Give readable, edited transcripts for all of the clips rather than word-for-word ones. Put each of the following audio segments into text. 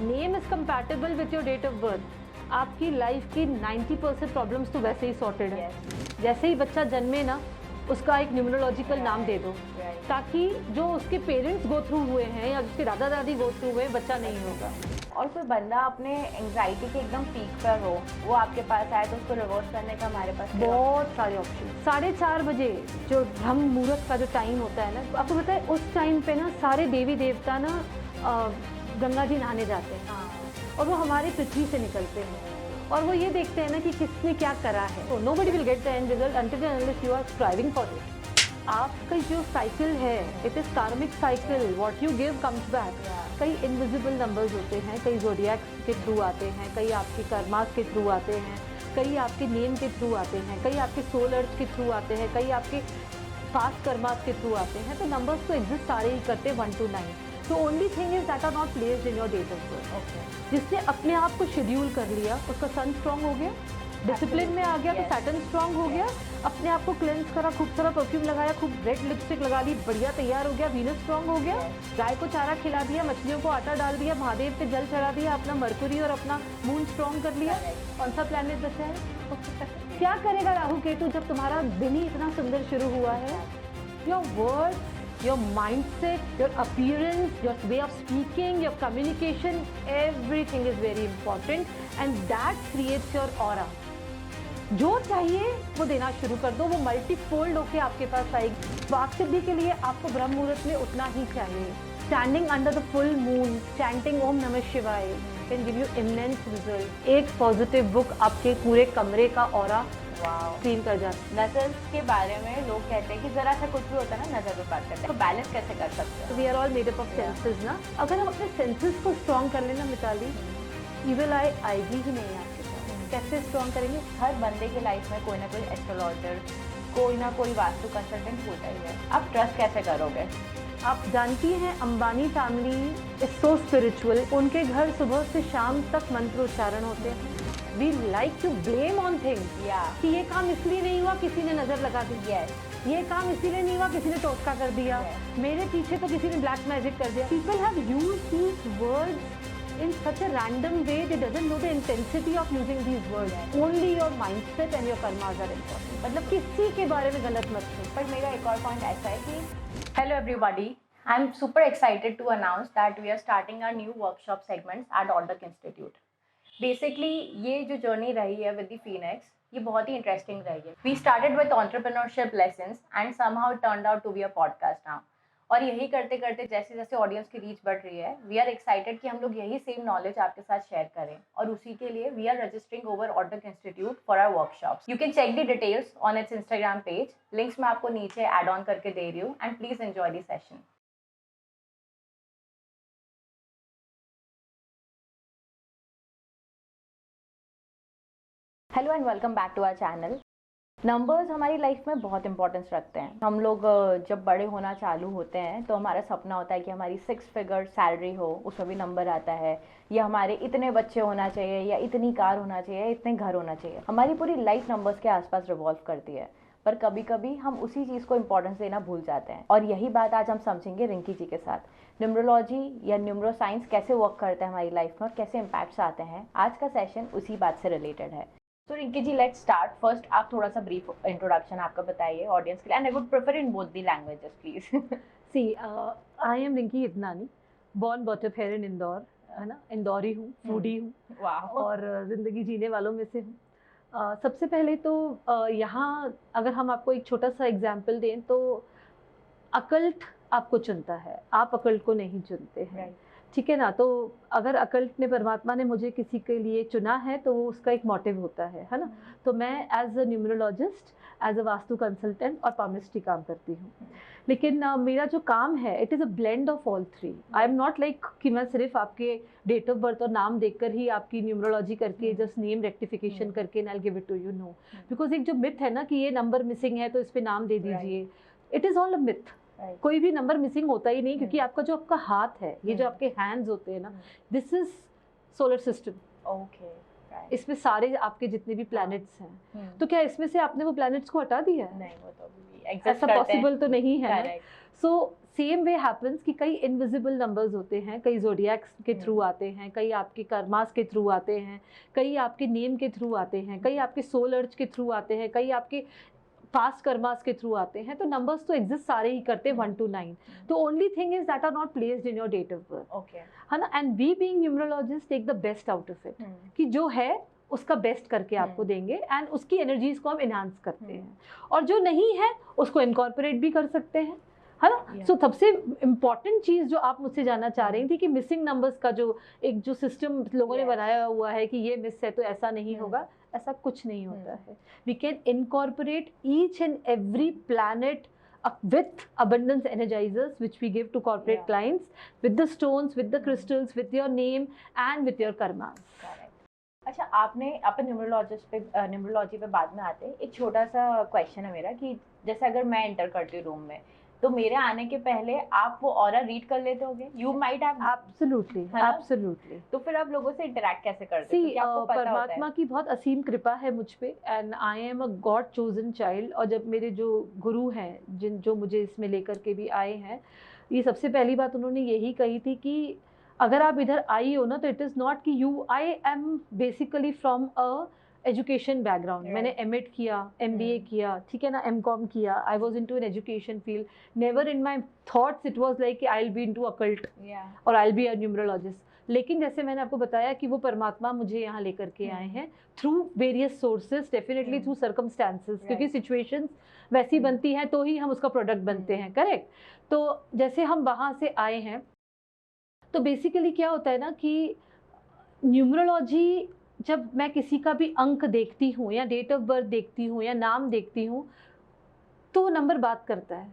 Name is compatible with your date of birth, आपकी life की 90% problems तो वैसे ही सॉर्टेड है। जैसे ही बच्चा जन्मे ना, उसका एक न्यूमरोलॉजिकल नाम दे दो, ताकि जो उसके पेरेंट्स गो थ्रू हुए हैं या उसके दादा दादी गो थ्रू हुए, बच्चा नहीं होगा। और कोई बंदा अपने एंग्जाइटी के एकदम पीक पर हो, वो आपके पास आए तो उसको रिवर्स करने का हमारे पास बहुत सारे ऑप्शन। 4:30 बजे जो ब्रह्म मुहूर्त का जो टाइम होता है ना, आपको पता है उस टाइम पे ना सारे देवी देवता ना गंगा जी नहाने जाते हैं और वो हमारे पृथ्वी से निकलते हैं और वो ये देखते हैं ना कि किसने क्या करा है। तो nobody will get the end result until unless you are striving for it. आपका जो साइकिल है, it is karmic cycle, what you give comes back. कई इनविजिबल नंबर्स होते हैं, कई ज़ोडिएक्स के थ्रू आते हैं, कई आपके कर्मास के थ्रू आते हैं, कई आपके नेम के थ्रू आते हैं, कई आपके सोल अर्थ के थ्रू आते हैं, कई आपके पास्ट कर्मास के थ्रू आते हैं। तो नंबर्स तो एग्जिस्ट सारे ही करते 1 to 9। तो only thing is that are not placed in your date of birth. Okay, जिसने अपने आप को शेड्यूल कर लिया, उसका सन स्ट्रांग हो गया, डिसिप्लिन में आ गया, तो सैटर्न स्ट्रांग हो गया, अपने आप को क्लेंस करा, खूब सारा परफ्यूम लगाया, खूब रेड लिपस्टिक लगा ली, बढ़िया तैयार हो गया, वीनस स्ट्रांग हो गया, गाय को चारा खिला दिया, मछलियों को आटा डाल दिया, महादेव पे जल चढ़ा दिया, अपना मरकुरी और अपना मून स्ट्रांग कर लिया। कौन सा प्लैनेट बचा है? क्या करेगा राहु केतु जब तुम्हारा दिन ही इतना सुंदर शुरू हुआ है? Your words, your mindset, your appearance, your way of speaking, your communication, everything is very important and that creates your aura. जो चाहिए वो देना शुरू कर दो, वो मल्टीफोल्ड होके आपके पास आएगी। वाक सिद्धि के लिए आपको ब्रह्म मुहूर्त में उठना ही चाहिए। Standing under the full moon, chanting Om Namah Shivaya can give you immense result. एक पॉजिटिव बुक आपके पूरे कमरे का ऑरा क्लीन कर जाती है। नजर के बारे में लोग कहते हैं कि जरा सा कुछ भी होता है ना, नजर पे बात करते हैं, तो बैलेंस कैसे कर सकते हैं? We are all made up of senses ना। अगर हम अपने सेंसेस को स्ट्रॉन्ग कर लेना मिताली, इविल आई आएगी ही नहीं आपके पास। कैसे स्ट्रॉन्ग करेंगे? हर बंदे के लाइफ में कोई ना कोई एस्ट्रोलॉजर, कोई ना कोई वास्तु कंसल्टेंट होता ही है। आप ट्रस्ट कैसे करोगे? आप जानती हैं Ambani family is so spiritual, उनके घर सुबह से शाम तक मंत्र उच्चारण होते हैं। We like to blame on things, कि ये काम इसलिए नहीं हुआ, किसी ने नजर लगा दी, ये काम इसीलिए नहीं हुआ, किसी ने टोटका कर दिया, मेरे पीछे तो किसी ने ब्लैक मैजिक कर दिया। People have used these words in such a random way, they doesn't know the intensity of using these words. Only your mindset and your karmas are important. मतलब किसी के बारे में गलत मत सोचो। पर मेरा एक और पॉइंट ऐसा है कि hello everybody, I am super excited to announce that we are starting our new workshop segments at Ordak institute. Basically ये जो जर्नी रही है विद द फीनिक्स, ये बहुत ही इंटरेस्टिंग रही है। We started with entrepreneurship lessons and somehow it turned out to be a podcast now. और यही करते करते जैसे जैसे ऑडियंस की रीच बढ़ रही है, वी आर एक्साइटेड कि हम लोग यही सेम नॉलेज आपके साथ शेयर करें, और उसी के लिए we are registering over Ordak institute for our workshops. You can check the details on its Instagram page, links मैं आपको नीचे ऐड ऑन करके दे रही हूँ, and please enjoy the session. Hello and welcome back to our channel. Numbers हमारी life में बहुत इंपॉर्टेंस रखते हैं। हम लोग जब बड़े होना चालू होते हैं तो हमारा सपना होता है कि हमारी 6 फिगर सैलरी हो, उसमें भी नंबर आता है, या हमारे इतने बच्चे होना चाहिए, या इतनी कार होना चाहिए, इतने घर होना चाहिए। हमारी पूरी लाइफ नंबर्स के आसपास रिवॉल्व करती है, पर कभी कभी हम उसी चीज़ को इंपॉर्टेंस देना भूल जाते हैं, और यही बात आज हम समझेंगे रिंकी जी के साथ। न्यूमरोलॉजी या न्यूमरोसाइंस कैसे वर्क करता है हमारी लाइफ में और कैसे इम्पैक्ट्स आते हैं, आज का सेशन उसी बात से रिलेटेड है। तो रिंकी जी, लेट्स स्टार्ट। फर्स्ट आप थोड़ा सा ब्रीफ इंट्रोडक्शन आपका बताइए ऑडियंस के लिए, and I would prefer in both the languages please. See, I am Rinki Idnani, born brought up here in Indore, है ना, इंदौरी हूँ, फूडी हूँ और ज़िंदगी जीने वालों में से हूँ। सबसे पहले तो यहाँ अगर हम आपको एक छोटा सा एग्जाम्पल दें तो अकल्ट आपको चुनता है, आप अकल्ट को नहीं चुनते हैं, ठीक है ना। तो अगर अकल्ट ने, परमात्मा ने मुझे किसी के लिए चुना है तो वो उसका एक मोटिव होता है ना। तो मैं as a numerologist, as a vastu consultant और पामिस्ट्री काम करती हूँ। लेकिन मेरा जो काम है, it is a blend of all three. I am not like कि मैं सिर्फ आपके डेट ऑफ बर्थ और नाम देखकर ही आपकी न्यूमरोलॉजी करके जस्ट नेम रेक्टिफिकेशन करके I give it to you, no. Because एक जो मिथ है ना कि ये नंबर मिसिंग है तो इस पर नाम दे दीजिए, it is all a myth. कोई भी नंबर मिसिंग होता ही नहीं, क्योंकि आपका जो आपका हाथ है, ये जो आपके हैंड्स होते हैं ना, this is solar system. Okay, इसमें सारे आपके जितने भी प्लैनेट्स हैं, तो क्या इसमें से आपने वो प्लैनेट्स को हटा दिया है? नहीं, वो तो ऐसा पॉसिबल तो नहीं है। सो सेम वे हैपन्स कि कई इनविजिबल नंबर्स होते हैं, कई ज़ोडिएक्स के थ्रू आते हैं, कई आपके कर्मास के थ्रू आते हैं, कई आपके नेम के थ्रू आते हैं, कई आपके सोल अर्ज के थ्रू आते हैं, कई आपके पास्ट कर्मास के थ्रू आते हैं. तो नंबर्स तो एग्जिस्ट सारे ही करते हैं 1 to 9. तो only thing is that are not placed in your date of birth. Okay. है ना. And we being numerologist take the best out of it, कि जो है उसका बेस्ट करके आपको देंगे एंड उसकी एनर्जीज को हम इनहांस करते हैं, और जो नहीं है उसको इनकॉर्पोरेट भी कर सकते हैं, है ना. सो सबसे इम्पॉर्टेंट चीज़ जो आप मुझसे जानना चाह रही थी कि मिसिंग नंबर्स का जो सिस्टम लोगों ने बनाया हुआ है कि ये मिस है तो ऐसा नहीं होगा, ऐसा कुछ नहीं होता है. We can incorporate each and every planet with abundance energizers which we give to corporate clients, with the stones, with the crystals, with your name and with your karmas. अच्छा, आपने अपन न्यूमरोलॉजी पे बाद में आते हैं. एक छोटा सा क्वेश्चन है मेरा कि जैसे अगर मैं एंटर करती हूँ रूम में, तो मेरे आने के पहले आप वो ऑरा रीड कर लेते होगे? You might have. Absolutely, absolutely. तो फिर आप लोगों से इंटरेक्ट कैसे करते हैं? आपको पता होता है परमात्मा की बहुत असीम कृपा है मुझ पे, and I am a God chosen child. और जब मेरे जो गुरु हैं जो मुझे इसमें लेकर के भी आए हैं, ये सबसे पहली बात उन्होंने यही कही थी कि अगर आप इधर आई हो ना, तो इट इज़ नॉट कि you, I am basically from a education background. मैंने एमएड किया, एमबीए किया, ठीक है ना, एमकॉम किया. I was into an education field. Never in my thoughts it was like I will be into occult और I will be a numerologist. लेकिन जैसे मैंने आपको बताया कि वो परमात्मा मुझे यहाँ लेकर के आए हैं through various sources, definitely through circumstances, क्योंकि सिचुएशंस वैसी बनती हैं तो ही हम उसका प्रोडक्ट बनते हैं. करेक्ट. तो जैसे हम वहाँ से आए हैं, तो बेसिकली क्या होता है ना कि न्यूमरोलॉजी, जब मैं किसी का भी अंक देखती हूँ या डेट ऑफ बर्थ देखती हूँ या नाम देखती हूँ, तो नंबर बात करता है.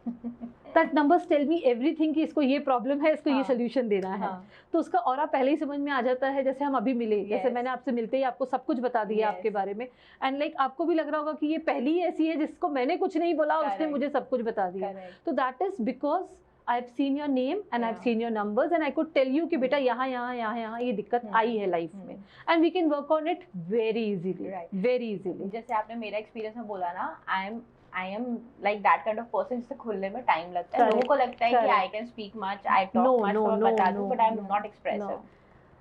That numbers tell me everything कि इसको ये प्रॉब्लम है, इसको ये सोल्यूशन देना है. तो उसका ऑरा पहले ही समझ में आ जाता है. जैसे हम अभी मिले, जैसे मैंने आपसे मिलते ही आपको सब कुछ बता दिया आपके बारे में, एंड लाइक आपको भी लग रहा होगा कि ये पहली ऐसी है जिसको मैंने कुछ नहीं बोला और उसने मुझे सब कुछ बता दिया. तो that is because I have seen your name and I have seen your numbers and I could tell you कि बेटा यहाँ यहाँ यहाँ यहाँ ये दिक्कत आई है लाइफ में, and we can work on it very easily, very easily. जैसे आपने मेरा एक्सपीरियंस में बोला ना, I am like that kind of person जिससे खुलने में टाइम लगता है. लोगों को लगता है कि I can speak much, I talk much, तो मैं बता दूं, but I am not expressive.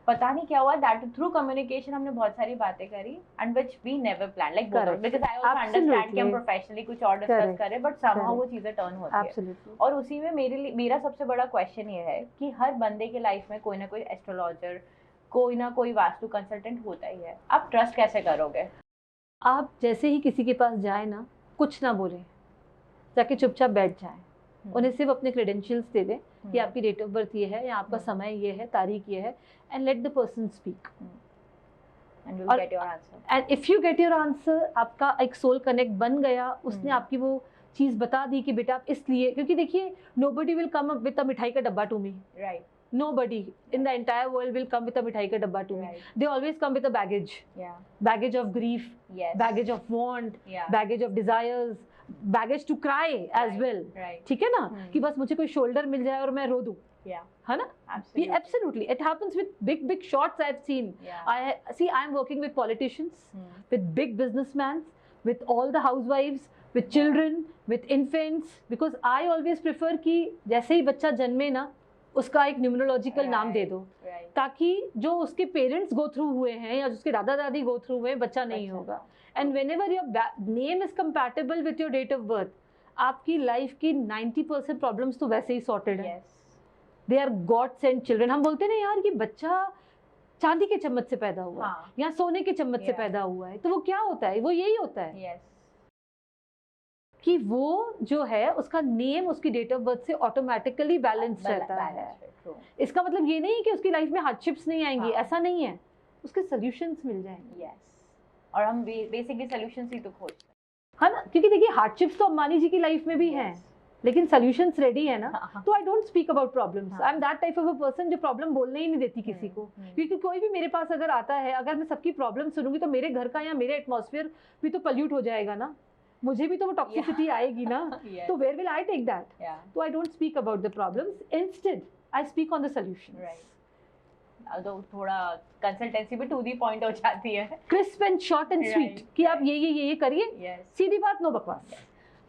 पता नहीं क्या हुआ, दैट थ्रू कम्युनिकेशन हमने बहुत सारी बातें करी and which we never plan, like both, because I also understand कि हम प्रोफेशनली कुछ और डिस्कस करें, बट समहाउ वो चीजें टर्न होती है. और उसी में मेरा सबसे बड़ा क्वेश्चन ये है कि हर बंदे के लाइफ में कोई ना कोई एस्ट्रोलॉजर, कोई ना कोई वास्तु कंसल्टेंट होता ही है. आप ट्रस्ट कैसे करोगे? आप जैसे ही किसी के पास जाए ना, कुछ ना बोले, जाके चुपचाप बैठ जाए. उन्हें सिर्फ अपने क्रेडेंशियल्स दे दें कि आपकी डेट ऑफ बर्थ ये है या आपका समय ये है, तारीख ये है, and let the person speak and you will get your answer. And if you get your answer, आपका एक सोल कनेक्ट बन गया. उसने आपकी वो चीज़ बता दी कि बेटा आप इसलिए, क्योंकि देखिए nobody will come up with a मिठाई का डब्बा to me. Right. Nobody in the entire world will come with a mithai ka dabba to me. They always come with a baggage. Baggage of grief, baggage of want, baggage of desires, baggage to cry as well. ठीक है ना, कि बस मुझे कोई shoulder मिल जाए और मैं रो दूँ. है ना? Absolutely. It happens with big shots I've seen. I'm working with politicians, with big businessmen, with all the housewives, with children, with infants, because I always prefer कि जैसे ही बच्चा जन्मे ना, उसका एक न्यूमरोलॉजिकल नाम दे दो, ताकि जो उसके पेरेंट्स गो थ्रू हुए हैं या उसके दादा दादी गो थ्रू हुए हैं, बच्चा नहीं होगा. And whenever your name is compatible with your date of birth, आपकी लाइफ की 90% प्रॉब्लम्स तो वैसे ही सॉर्टेड है. They are god sent children. हम बोलते हैं ना यार, ये बच्चा चांदी के चम्मच से पैदा हुआ या सोने के चम्मच से पैदा हुआ है, तो वो क्या होता है? वो यही होता है कि वो जो है उसका नेम उसकी डेट ऑफ बर्थ से ऑटोमेटिकली बैलेंस रहता है. इसका मतलब ये नहीं कि उसकी लाइफ में हार्डशिप्स नहीं आएंगी, ऐसा नहीं है. उसके सॉल्यूशंस मिल जाएंगे. और हम बेसिकली सॉल्यूशंस ही तो खोजते हैं, है ना, क्योंकि देखिए हार्डशिप्स तो अंबानी जी की लाइफ में भी हैं, लेकिन सॉल्यूशंस रेडी है ना. तो I don't speak about problems. I am that type of a person जो प्रॉब्लम बोलने ही नहीं देती किसी को, क्योंकि कोई भी मेरे पास अगर आता है, अगर मैं सबकी प्रॉब्लम सुनूंगी तो मेरे घर का या मेरे एटमॉस्फेयर भी तो पल्यूट हो जाएगा ना, मुझे भी तो वो टॉक्सिसिटी आएगी ना. तो where will I take that? तो I don't speak about the problems, instead I speak on the solutions. तो थोड़ा कंसल्टेंसी भी टू दी पॉइंट हो जाती है, crisp and short and sweet, कि आप ये करिए, सीधी बात, नो बकवास.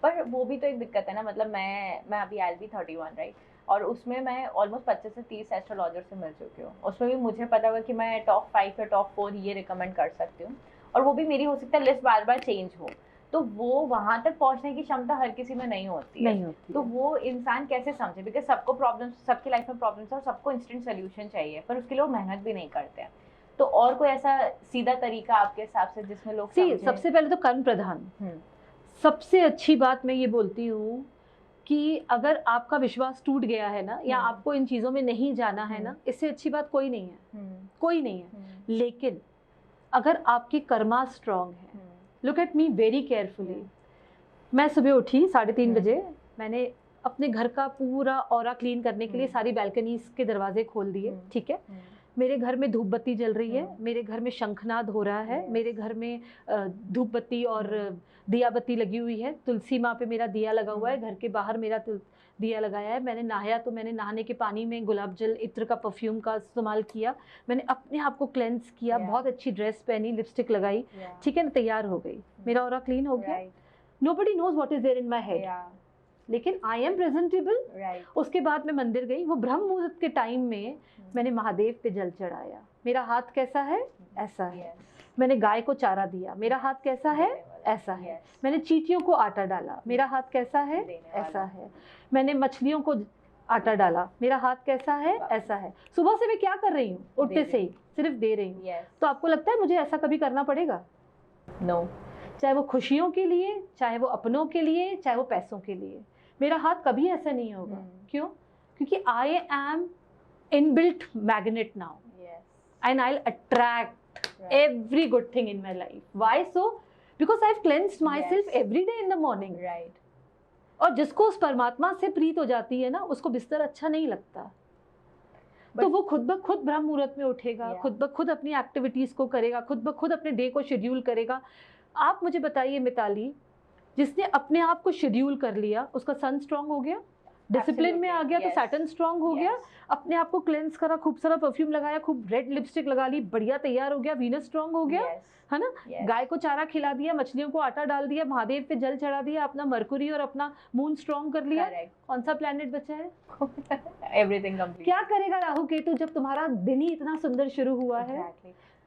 पर वो भी तो एक दिक्कत है ना, मतलब मैं अभी आई बी 31 राइट, और उसमें मैं ऑलमोस्ट 25 से 30 एस्ट्रोलॉजर से मिल चुकी हूँ। उसमें भी मुझे पता होगा कि मैं टॉप 5 या टॉप 4 ये रिकमेंड कर सकती हूँ, और वो भी मेरी हो सकता है लिस्ट बार बार चेंज हो, तो वो वहां तक पहुंचने की क्षमता हर किसी में नहीं होती है। नहीं होती तो है। वो इंसान कैसे समझे, बिकॉज सबको प्रॉब्लम, सबकी लाइफ में प्रॉब्लम्स है और सबको इंस्टेंट सोल्यूशन चाहिए, पर उसके लिए वो मेहनत भी नहीं करते हैं। तो और कोई ऐसा सीधा तरीका आपके हिसाब से जिसमें लोग समझें? सबसे पहले तो कर्म प्रधान। सबसे अच्छी बात मैं ये बोलती हूँ कि अगर आपका विश्वास टूट गया है ना, या आपको इन चीज़ों में नहीं जाना है ना, इससे अच्छी बात कोई नहीं है, कोई नहीं है। लेकिन अगर आपकी कर्मा स्ट्रांग है, look at me very carefully. मैं सुबह उठी 3:30 बजे, मैंने अपने घर का पूरा ऑरा क्लीन करने के लिए सारी बालकनीज के दरवाजे खोल दिए, ठीक है। मेरे घर में धूप बत्ती जल रही है, मेरे घर में शंखनाद हो रहा है, मेरे घर में धूप बत्ती और दिया बत्ती लगी हुई है, तुलसी माँ पे मेरा दिया लगा हुआ है, घर के बाहर मेरा दिया लगाया है। मैंने नहाया तो मैंने नहाने के पानी में गुलाब जल, इत्र का, परफ्यूम का इस्तेमाल किया। मैंने अपने आप को क्लेंस किया, बहुत अच्छी ड्रेस पहनी, लिपस्टिक लगाई, ठीक है ना, तैयार हो गई, मेरा ऑरा क्लीन हो गया। Nobody knows what is there in my head, लेकिन आई एम प्रेजेंटेबल। उसके बाद मैं मंदिर गई, वो ब्रह्म मुहूर्त के टाइम में मैंने महादेव पे जल चढ़ाया। मेरा हाथ कैसा है, ऐसा है। मैंने गाय को चारा दिया, मेरा हाथ कैसा है, ऐसा है। मैंने चींटियों को आटा डाला, मेरा हाथ कैसा है, ऐसा है। मैंने मछलियों को आटा डाला, मेरा हाथ कैसा है, ऐसा है। सुबह से मैं क्या कर रही हूँ, उठते से ही सिर्फ दे रही हूँ। तो आपको लगता है मुझे ऐसा कभी करना पड़ेगा? नो। चाहे वो खुशियों के लिए, चाहे वो अपनों के लिए, चाहे वो पैसों के लिए, मेरा हाथ कभी ऐसा नहीं होगा। क्यों? क्योंकि I am inbuilt magnet now, and I will attract every good thing in my life. Why so? Because I've cleansed myself every day in the morning. Right. और जिसको उस परमात्मा से प्रीत हो जाती है ना, उसको बिस्तर अच्छा नहीं लगता। तो वो खुद ब खुद ब्रह्म मुहूर्त में उठेगा, खुद ब खुद अपनी एक्टिविटीज को करेगा, खुद ब खुद अपने डे को शेड्यूल करेगा। आप मुझे बताइए मिताली, जिसने अपने आप को शेड्यूल कर लिया, उसका सन स्ट्रांग हो गया, डिसिप्लिन में आ गया, तो सैटर्न स्ट्रांग हो गया। अपने आप को क्लेंस करा, खूब सारा परफ्यूम लगाया, खूब रेड लिपस्टिक लगा ली, बढ़िया तैयार हो गया, वीनस स्ट्रांग हो गया, है ना। गाय को चारा खिला दिया, मछलियों को आटा डाल दिया, महादेव पे जल चढ़ा दिया, अपना मरकुरी और अपना मून स्ट्रांग कर लिया। कौन सा प्लेनेट बचा है? Everything complete. क्या करेगा राहु केतु जब तुम्हारा दिन ही इतना सुंदर शुरू हुआ है?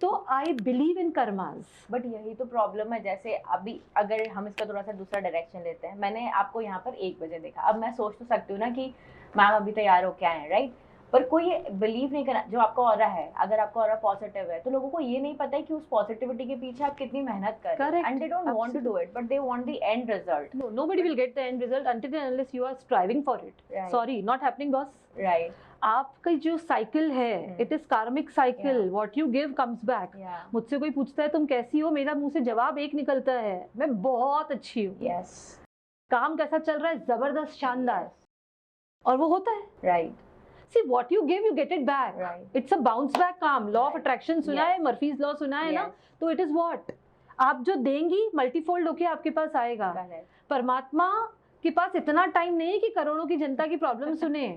तो I believe in karmas. But यही तो प्रॉब्लम है। जैसे अभी अगर हम इसका थोड़ा सा दूसरा डायरेक्शन लेते हैं, मैंने आपको यहाँ पर 1 बजे देखा। अब मैं सोच तो सकती हूँ ना कि मैम अभी तैयार हो क्या है, राइट, पर कोई बिलीव नहीं करना। जो आपका ऑरा है, अगर आपका ऑरा पॉजिटिव है, तो लोगों को ये नहीं पता है कि उस पॉजिटिविटी के पीछे आप कितनी मेहनत कर रहे हो, and they don't want to do it, but they want the end result. No, nobody will get the end result until and unless you are striving for it. Sorry, not happening, boss. Right. आपका जो cycle है, it is karmic cycle, what you give comes back. मुझसे कोई पूछता है तुम कैसी हो, मेरा मुंह से जवाब एक निकलता है, मैं बहुत अच्छी हूँ। yes. काम कैसा चल रहा है? जबरदस्त, शानदार। और वो होता है, right. See what you give, you get it back. Right. It's a bounce back काम। Law of attraction सुना है, मर्फीज लॉ सुना है ना, तो it is what आप जो देंगी मल्टीफोल्ड होके आपके पास आएगा। परमात्मा के पास इतना टाइम नहीं है कि करोड़ों की जनता की प्रॉब्लम सुने।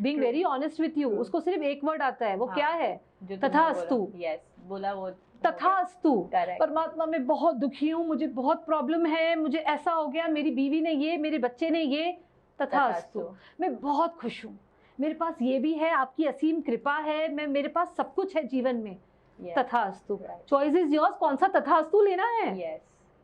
Being very honest with you, उसको सिर्फ एक वर्ड आता है, वो क्या है? तथास्तु। बोला वो तथास्तु। परमात्मा मैं बहुत दुखी हूँ, मुझे बहुत प्रॉब्लम है, मुझे ऐसा हो गया, मेरी बीवी ने ये, मेरे बच्चे ने ये, तथास्तु। मैं बहुत खुश हूँ, मेरे पास ये भी है, आपकी असीम कृपा है, मेरे पास सब कुछ है जीवन में, तथास्तु। चॉइस इज योर्स, कौन सा तथास्तु लेना है।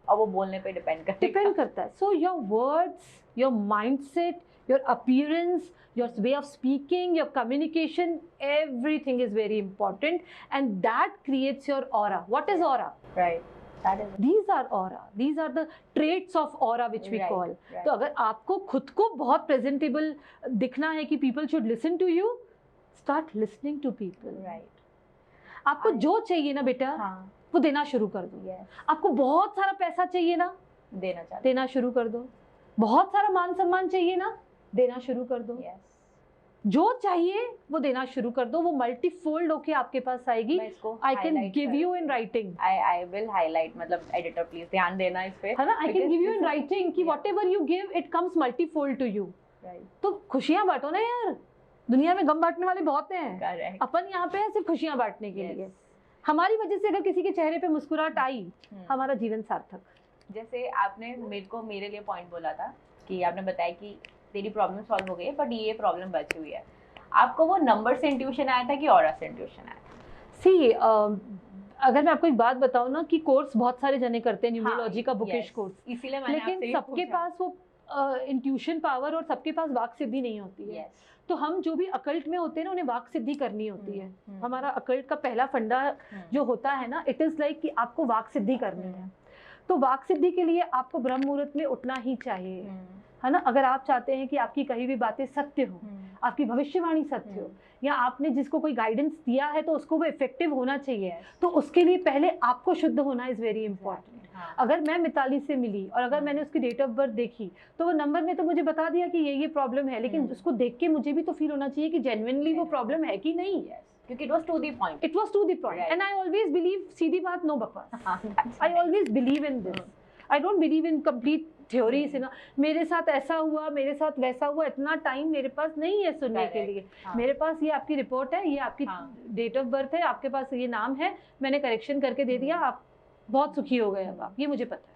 और वो बोलने पे डिपेंड करता है। So your words, your mindset, your appearance, your way of speaking, your communication, everything is very important, and that creates your aura. What is aura? Right. That is. These are aura. These are the traits of aura which we call. तो अगर आपको खुद को बहुत presentable दिखना है कि people should listen to you, start listening to people. Right. आपको जो चाहिए ना बेटा, वो देना शुरू कर दो। आपको बहुत सारा पैसा चाहिए ना, देना शुरू कर दो। बहुत सारा मान सम्मान चाहिए ना, देना शुरू कर दो। जो चाहिए वो देना शुरू कर दो, वो मल्टीफोल्ड होके आपके पास आएगी। I can give you in writing. I will highlight, मतलब एडिटर प्लीज ध्यान देना इस पे, है ना। I can give you in writing कि whatever you give it comes multifold to you. तो खुशियां बांटो ना यार, दुनिया में गम बांटने वाले बहुत हैं, अपन यहाँ पे है सिर्फ खुशियां बांटने के लिए। हमारी वजह से अगर किसी के चेहरे पे मुस्कुराहट आई, हमारा जीवन सार्थक। जैसे आपने मेरे लिए पॉइंट बोला था कि आपने बताया कि तेरी प्रॉब्लम सॉल्व हो गई है बट ये प्रॉब्लम बची हुई है, आपको वो नंबर से इंट्यूशन आया था कि ऑरा से इंट्यूशन आया था? सी अगर मैं आपको एक बात बताऊं ना कि कोर्स बहुत सारे जने करते हैं न्यूमरोलॉजी का बुकिश yes, कोर्स, इसीलिए मैंने आपसे लेकिन ये सबके पूछा। पास वो इंट्यूशन पावर और सबके पास वाक सिद्धि नहीं होती है। Yes. तो हम जो भी अकल्ट में होते हैं ना उन्हें वाक सिद्धि करनी होती है। हम्म, हमारा अकल्ट का पहला फंडा जो होता है ना, इट इज लाइक कि आपको वाक सिद्धि करनी है। तो वाक सिद्धि के लिए आपको ब्रह्म मुहूर्त में उठना ही चाहिए, है ना। अगर आप चाहते हैं कि आपकी कही हुई बातें सत्य हो, आपकी भविष्यवाणी सत्य हो, या आपने जिसको कोई गाइडेंस दिया है तो उसको वो इफेक्टिव होना चाहिए, तो उसके लिए पहले आपको शुद्ध होना इज वेरी इंपॉर्टेंट। अगर मैं मिताली से मिली और अगर मैंने उसकी डेट ऑफ बर्थ देखी तो वो नंबर ने तो मुझे बता दिया कि ये प्रॉब्लम है, लेकिन उसको देख के मुझे भी तो फील होना चाहिए कि जेन्युइनली वो प्रॉब्लम है कि नहीं। क्योंकि it was to the point. It was to the point. Right. And I always believe, सीधी बात, no बकवास। I always believe in this. I don't believe in complete theories, you know। मेरे साथ ऐसा हुआ, मेरे साथ वैसा हुआ, इतना टाइम मेरे पास नहीं है सुनने के लिए। मेरे पास ये आपकी रिपोर्ट है, ये आपकी डेट ऑफ बर्थ है, आपके पास ये नाम है, मैंने करेक्शन करके दे दिया, आप बहुत सुखी हो गए अब आप, ये मुझे पता है।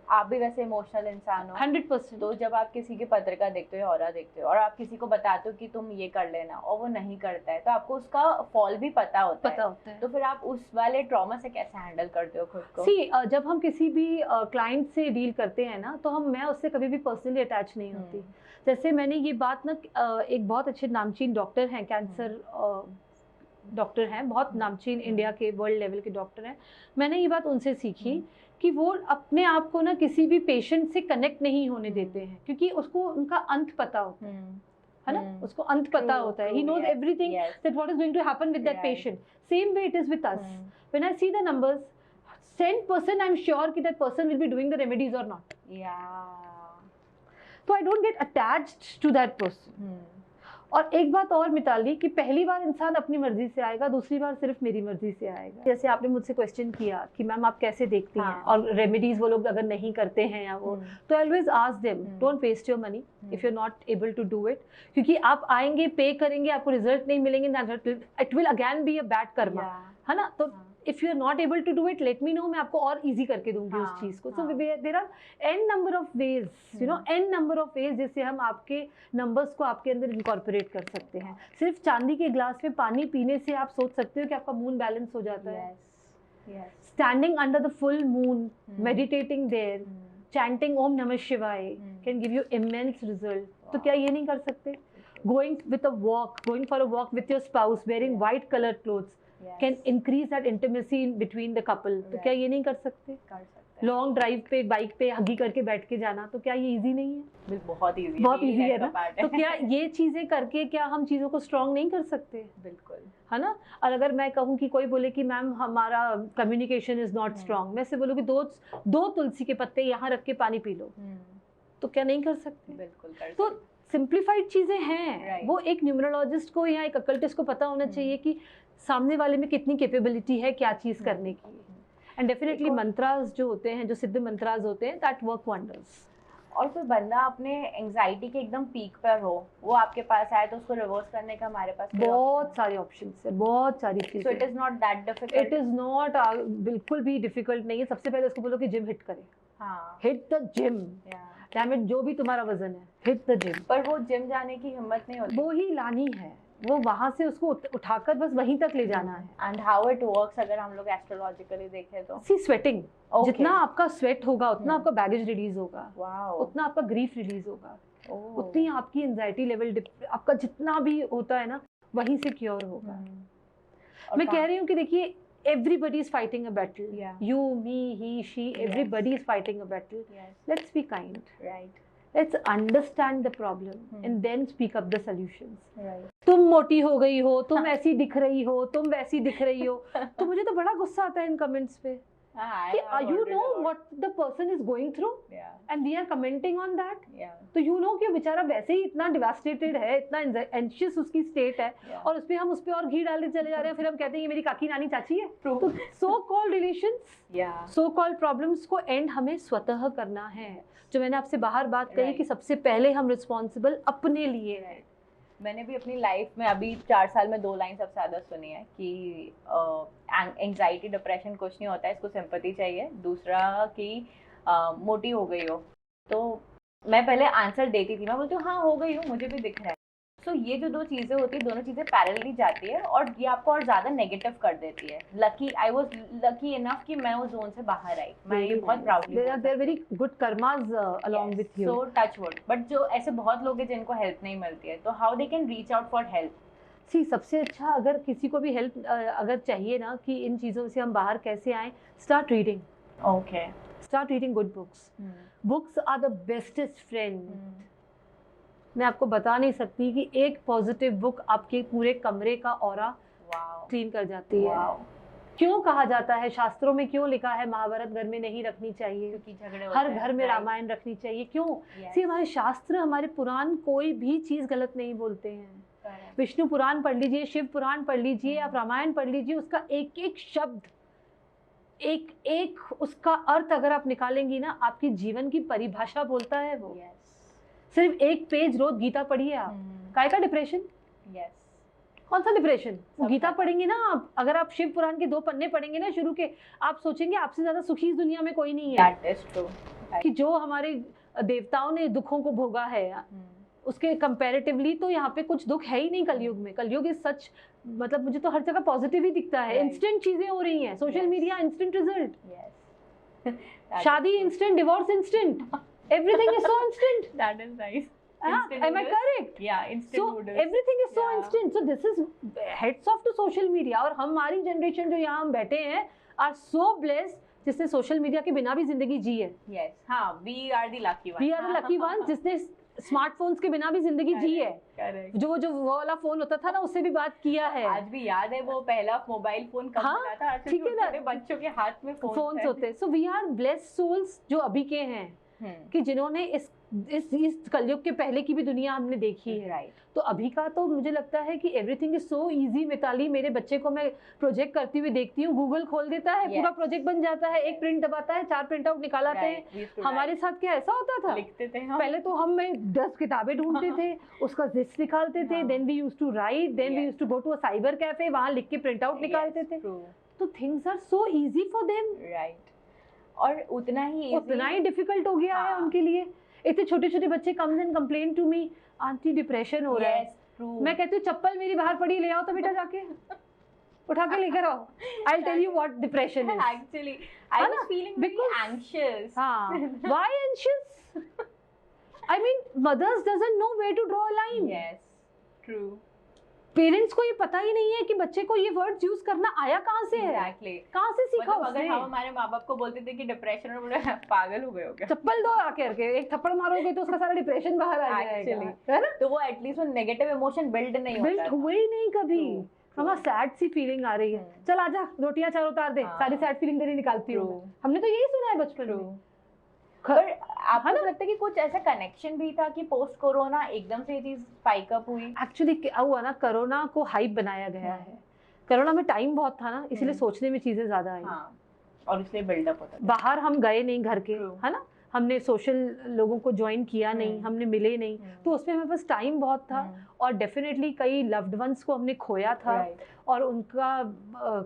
आप भी वैसे इमोशनल इंसान हो 100%। तो जब आप किसी की पत्रिका देखते हो, ऑरा देखते हो और आप किसी को बताते हो कि तुम ये कर लेना और वो नहीं करता है, तो आपको उसका फॉल भी पता होता है। तो फिर आप उस वाले ट्रॉमा से कैसे हैंडल करते हो खुद को? सी जब हम किसी भी क्लाइंट से डील करते हैं ना, तो मैं उससे कभी भी पर्सनली अटैच नहीं होती। जैसे मैंने ये बात ना एक बहुत अच्छे नामचीन डॉक्टर हैं, कैंसर डॉक्टर हैं, बहुत नामचीन इंडिया के वर्ल्ड लेवल के डॉक्टर हैं, मैंने ये बात उनसे सीखी कि वो अपने आप को ना किसी भी पेशेंट से कनेक्ट नहीं होने देते हैं, क्योंकि उसको उनका अंत पता होता है ना, उसको अंत पता होता है। He knows everything that what is going to happen with that patient. Same way it is with us. When I see the numbers 10% I am sure कि that person will be doing the remedies और not. तो I don't get attached to that person. और एक बात और मिताली, कि पहली बार इंसान अपनी मर्जी से आएगा, दूसरी बार सिर्फ मेरी मर्जी से आएगा। जैसे आपने मुझसे क्वेश्चन किया कि मैम आप कैसे देखती हैं, और रेमेडीज वो लोग अगर नहीं करते हैं या वो, तो I always ask them, don't waste your money if you are not able to do it. क्योंकि आप आएंगे, पे करेंगे, आपको रिजल्ट नहीं मिलेंगे, it will again be a bad karma, है ना। तो if you are not able to do it, let me know, मैं आपको और इजी करके दूंगी उस चीज को। So there are an number of ways, you know, an number of veg जिससे हम आपके नंबर्स को आपके अंदर इनकॉर्पोरेट कर सकते हैं। सिर्फ चांदी के ग्लास में पानी पीने से आप सोच सकते हो कि आपका मून बैलेंस हो जाता है। Standing under the full moon, meditating there, chanting Om Namah Shivaya can give you immense result. तो क्या ये नहीं कर सकते? Going for a walk with your spouse wearing white colour clothes can increase that intimacy between the couple। तो क्या ये नहीं कर सकते? लॉन्ग ड्राइव पे बाइक पे हगी करके बैठ के जाना, तो क्या ये इजी नहीं है? बहुत इजी है ना। तो क्या ये चीजें करके क्या हम चीजों को स्ट्रॉन्ग नहीं कर सकते? बिल्कुल, है ना। और अगर मैं कहूँ कि कोई बोले कि मैम हमारा कम्युनिकेशन इज नॉट स्ट्रॉन्ग, मैं से बोलूँ कि दो तुलसी के पत्ते यहाँ रख के पानी पी लो, तो क्या नहीं कर सकते? बिल्कुल कर सकते। तो सिंप्लीफाइड चीजें हैं। वो एक न्यूमरोलॉजिस्ट को या एक अकल्टिस्ट को पता होना चाहिए कि सामने वाले में कितनी कैपेबिलिटी है क्या चीज करने की। एंड डेफिनेटली मंत्रास जो होते हैं, जो सिद्ध मंत्रास होते हैं, दैट वर्क वंडर्स। और कोई बंदा अपने एंजाइटी के एकदम पीक पर हो, वो आपके पास आए, तो उसको रिवर्स करने का हमारे पास बहुत सारे ऑप्शंस है, बहुत सारी चीजें। सो it is not that difficult. It is not, बिल्कुल भी डिफिकल्ट नहीं है। सबसे पहले उसको बोलो कि जिम हिट करे। Hit the gym, damn it, जो भी तुम्हारा वजन है, हिट द जिम। पर वो जिम जाने की हिम्मत नहीं होती। वो ही लानी है, वो वहां से उसको उठाकर बस वहीं तक ले जाना है। एंड हाउ इट वर्क्स अगर हम लोग एस्ट्रोलॉजिकली देखें तो, सी स्वेटिंग, जितना आपका स्वेट होगा उतना आपका बैगेज रिलीज होगा, उतना आपका ग्रीफ रिलीज होगा, उतनी आपकी एंजाइटी लेवल, आपका जितना भी होता है ना, वहीं से क्योर होगा। मैं कह रही हूँ कि देखिए, everybody is fighting a battle. You, me, he, she, everybody is fighting a battle. Let's be kind. Let's understand the problem and then speak up the solutions. तुम मोटी हो गई हो, तुम ऐसी दिख रही हो, तुम वैसी दिख रही हो, तो मुझे तो बड़ा गुस्सा आता है इन कमेंट्स पे कि you know what the person is going through and we are commenting on that. तो you know कि बेचारा वैसे ही इतना devastated है, इतना anxious उसकी state है, और उसपे हम उसपे और घी डालते चले जा रहे हैं, फिर हम कहते हैं ये मेरी काकी नानी चाची है। तो so called relations, so called problems को end हमें स्वतः करना है। जो मैंने आपसे बाहर बात कही कि सबसे पहले हम रिस्पॉन्सिबल अपने लिए हैं। मैंने भी अपनी लाइफ में अभी 4 साल में 2 लाइन सबसे ज़्यादा सुनी है कि एंग्जाइटी डिप्रेशन कुछ नहीं होता है, इसको सिंपैथी चाहिए। दूसरा कि मोटी हो गई हो तो मैं पहले आंसर देती थी, मैं बोलती हूँ हाँ हो गई हूँ, मुझे भी दिख रहा है। सो ये जो दो चीज़ें होती है, दोनों चीज़ें पैरेलली जाती है और ये आपको और ज़्यादा नेगेटिव कर देती है। Lucky, I was lucky enough कि मैं उस जोन से बाहर आई। मैं ये बहुत proudly, there are very good karmas along with you. So touch wood. But जो ऐसे बहुत लोग हैं जिनको हेल्प नहीं मिलती है, तो how they can reach out for help? See सबसे अच्छा, अगर किसी को भी हेल्प अगर चाहिए ना कि इन चीज़ों से हम बाहर कैसे आएँ, start reading. Okay, start reading good books. Books are the bestest friend. मैं आपको बता नहीं सकती कि एक पॉजिटिव बुक आपके पूरे कमरे का ऑरा क्लीन कर जाती है। क्यों कहा जाता है, शास्त्रों में क्यों लिखा है महाभारत घर में नहीं रखनी चाहिए, क्योंकि झगड़े हर घर में रामायण रखनी चाहिए? क्यों? सी हमारे शास्त्र, हमारे पुराण कोई भी चीज़ गलत नहीं बोलते हैं। विष्णु पुराण पढ़ लीजिए, शिव पुराण पढ़ लीजिए, आप रामायण पढ़ लीजिए, उसका एक एक शब्द, एक एक उसका अर्थ अगर आप निकालेंगी ना, आपकी जीवन की परिभाषा बोलता है वो। सिर्फ एक पेज रोज गीता पढ़िए आप, काय का डिप्रेशन? कौन सा डिप्रेशन? वो गीता पढ़ेंगे ना आप, अगर आप शिव पुराण के 2 पन्ने पढ़ेंगे ना शुरू के, आप सोचेंगे आपसे ज्यादा सुखी इस दुनिया में कोई नहीं है। That is true. कि जो हमारे देवताओं ने दुखों को भोगा है, उसके कंपैरेटिवली तो यहाँ पे कुछ दुख है ही नहीं कलयुग में। कलयुग इज सच, मतलब मुझे तो हर जगह पॉजिटिव ही दिखता है। इंस्टेंट चीजें हो रही हैं, सोशल मीडिया इंस्टेंट रिजल्ट, शादी instant, divorce instant, everything is so instant. That is nice. Am I correct? Yeah, instant So noodles. everything is so Yeah. instant. So this is heads off to social media. और हमारी generation जो यहाँ हम बैठे हैं are so blessed, जिसने social media के बिना भी जिंदगी जी है। Yes, हाँ, we are the lucky ones. We are the lucky ones जिसने स्मार्टफोन्स के बिना भी जिंदगी जी है। Correct. जो वो वाला फोन होता था ना, उससे भी बात किया है। आज भी याद है वो पहला मोबाइल फोन कब हाँ, मिला था। आज ठीक है ना, छोटे बच्चों के हाथ में फोन्स होते। So we are blessed souls जो अभी के हैं, कि जिन्होंने इस कलयुग के पहले की भी दुनिया हमने देखी है। राइट। तो अभी का तो मुझे लगता है कि everything is so easy. Mitali, मेरे बच्चे को मैं प्रोजेक्ट करती हुई देखती हूँ, गूगल खोल देता है, पूरा प्रोजेक्ट बन जाता है, एक प्रिंट दबाता है, 4 प्रिंट आउट निकाल आते हैं। हमारे साथ क्या ऐसा होता था? लिखते थे हम। पहले तो हम 10 किताबें ढूंढते थे, उसका लिस्ट निकालते थे, then we used to write, then we used to go to a cyber cafe, वहां लिख के प्रिंट आउट निकालते थे। तो things are so easy for them. Right. और उतना ही डिफिकल्ट हो गया है उनके लिए। इतने छोटे छोटे बच्चे comes and complain to me, aunty depression हो रहा है। मैं कहती हूँ चप्पल मेरी बाहर पड़ी, ले आओ तो बेटा, जाके उठा के लेकर आओ। I tell you what depression is. Actually I was feeling very anxious. हां, why anxious? I mean mothers doesn't know where to draw a line. Yes, true. Parents को ये पता ही नहीं है कि बच्चे को ये वर्ड्स यूज करना आया कहाँ से है। एग्जैक्टली। कहाँ से सीखा मतलब उसने? अगर हम हमारे माँ बाप को बोलते थे कि डिप्रेशन और बोले पागल हो गए हो क्या, चप्पल दो आके के एक थप्पड़ मारोगे तो उसका सारा डिप्रेशन बाहर आ जाएगा, है ना? तो वो एटलीस्ट वो नेगेटिव इमोशन बिल्ड नहीं होता, बिल्ड हुए ही नहीं कभी। हमारा सैड सी फीलिंग आ रही है, चल आजा रोटियां 4 उतार दे, सारी सैड फीलिंग तेरी निकालती हूँ। हमने तो यही सुना है बचपन में। पर आपको लगता है कि कुछ ऐसा कनेक्शन भी था कि पोस्ट कोरोना एकदम से ये चीज स्पाइक अप हुई? एक्चुअली क्या हुआ ना, कोरोना को हाइप बनाया गया है। कोरोना में टाइम बहुत था ना, इसलिए सोचने में चीजें ज्यादा आई। और इसलिए बिल्डअप होता था। बाहर हम गए नहीं घर के, है ना, हमने सोशल लोगों को ज्वाइन किया नहीं, हमने मिले नहीं, तो उसमें हमें बस टाइम बहुत था। और डेफिनेटली कई लव्ड वंस को हमने खोया था। और उनका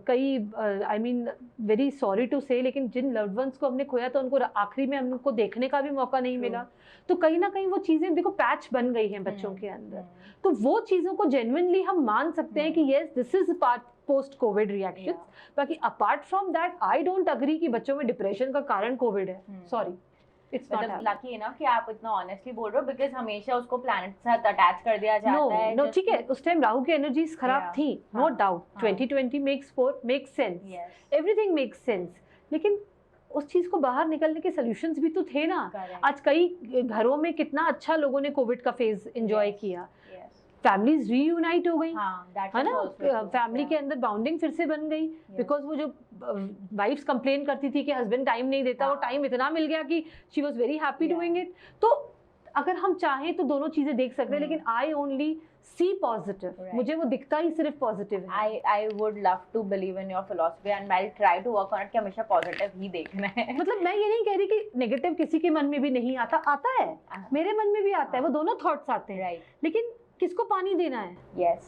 कई, I mean very sorry to say, लेकिन जिन लव्ड वंस को हमने खोया तो उनको आखिरी में हमको देखने का भी मौका नहीं मिला। तो कहीं ना कहीं वो चीज़ें देखो पैच बन गई हैं बच्चों के अंदर। तो वो चीज़ों को जेन्युइनली हम मान सकते हैं कि yes this is part post COVID reactions. बाकी apart from that I don't agree कि बच्चों में डिप्रेशन का कारण कोविड है। Sorry, it's not lucky enough कि आप इतना ऑनेस्टली बोल रहे हो, बिकॉज़ हमेशा उसको प्लैनेट के साथ अटैच कर दिया जाता है। नो ठीक है, उस टाइम राहु की एनर्जीज खराब थी, no doubt. 2020 makes sense, everything makes sense. लेकिन उस चीज को बाहर निकलने के सॉल्यूशंस भी तो थे ना। आज कई घरों में कितना अच्छा लोगों ने कोविड का फेज एंजॉय किया। फैमिलीज रीयूनाइट हो गई, है ना, फैमिली के अंदर बाउंडिंग फिर से बन गई। बिकॉज वो जो वाइफ्स कंप्लेन करती थी कि हस्बैंड टाइम नहीं देता, वो टाइम इतना मिल गया कि she was very happy doing it. तो अगर हम चाहें तो दोनों चीजें देख सकते हैं, लेकिन आई ओनली सी पॉजिटिव। मुझे वो दिखता ही सिर्फ पॉजिटिव है। I would love to believe in your philosophy and I try to work on it कि हमेशा पॉजिटिव ही देखना है। मतलब मैं ये नहीं कह रही कि नेगेटिव किसी के मन में भी नहीं आता, आता है, मेरे मन में भी आता है, वो दोनों थॉट्स आते हैं। लेकिन किसको पानी देना है,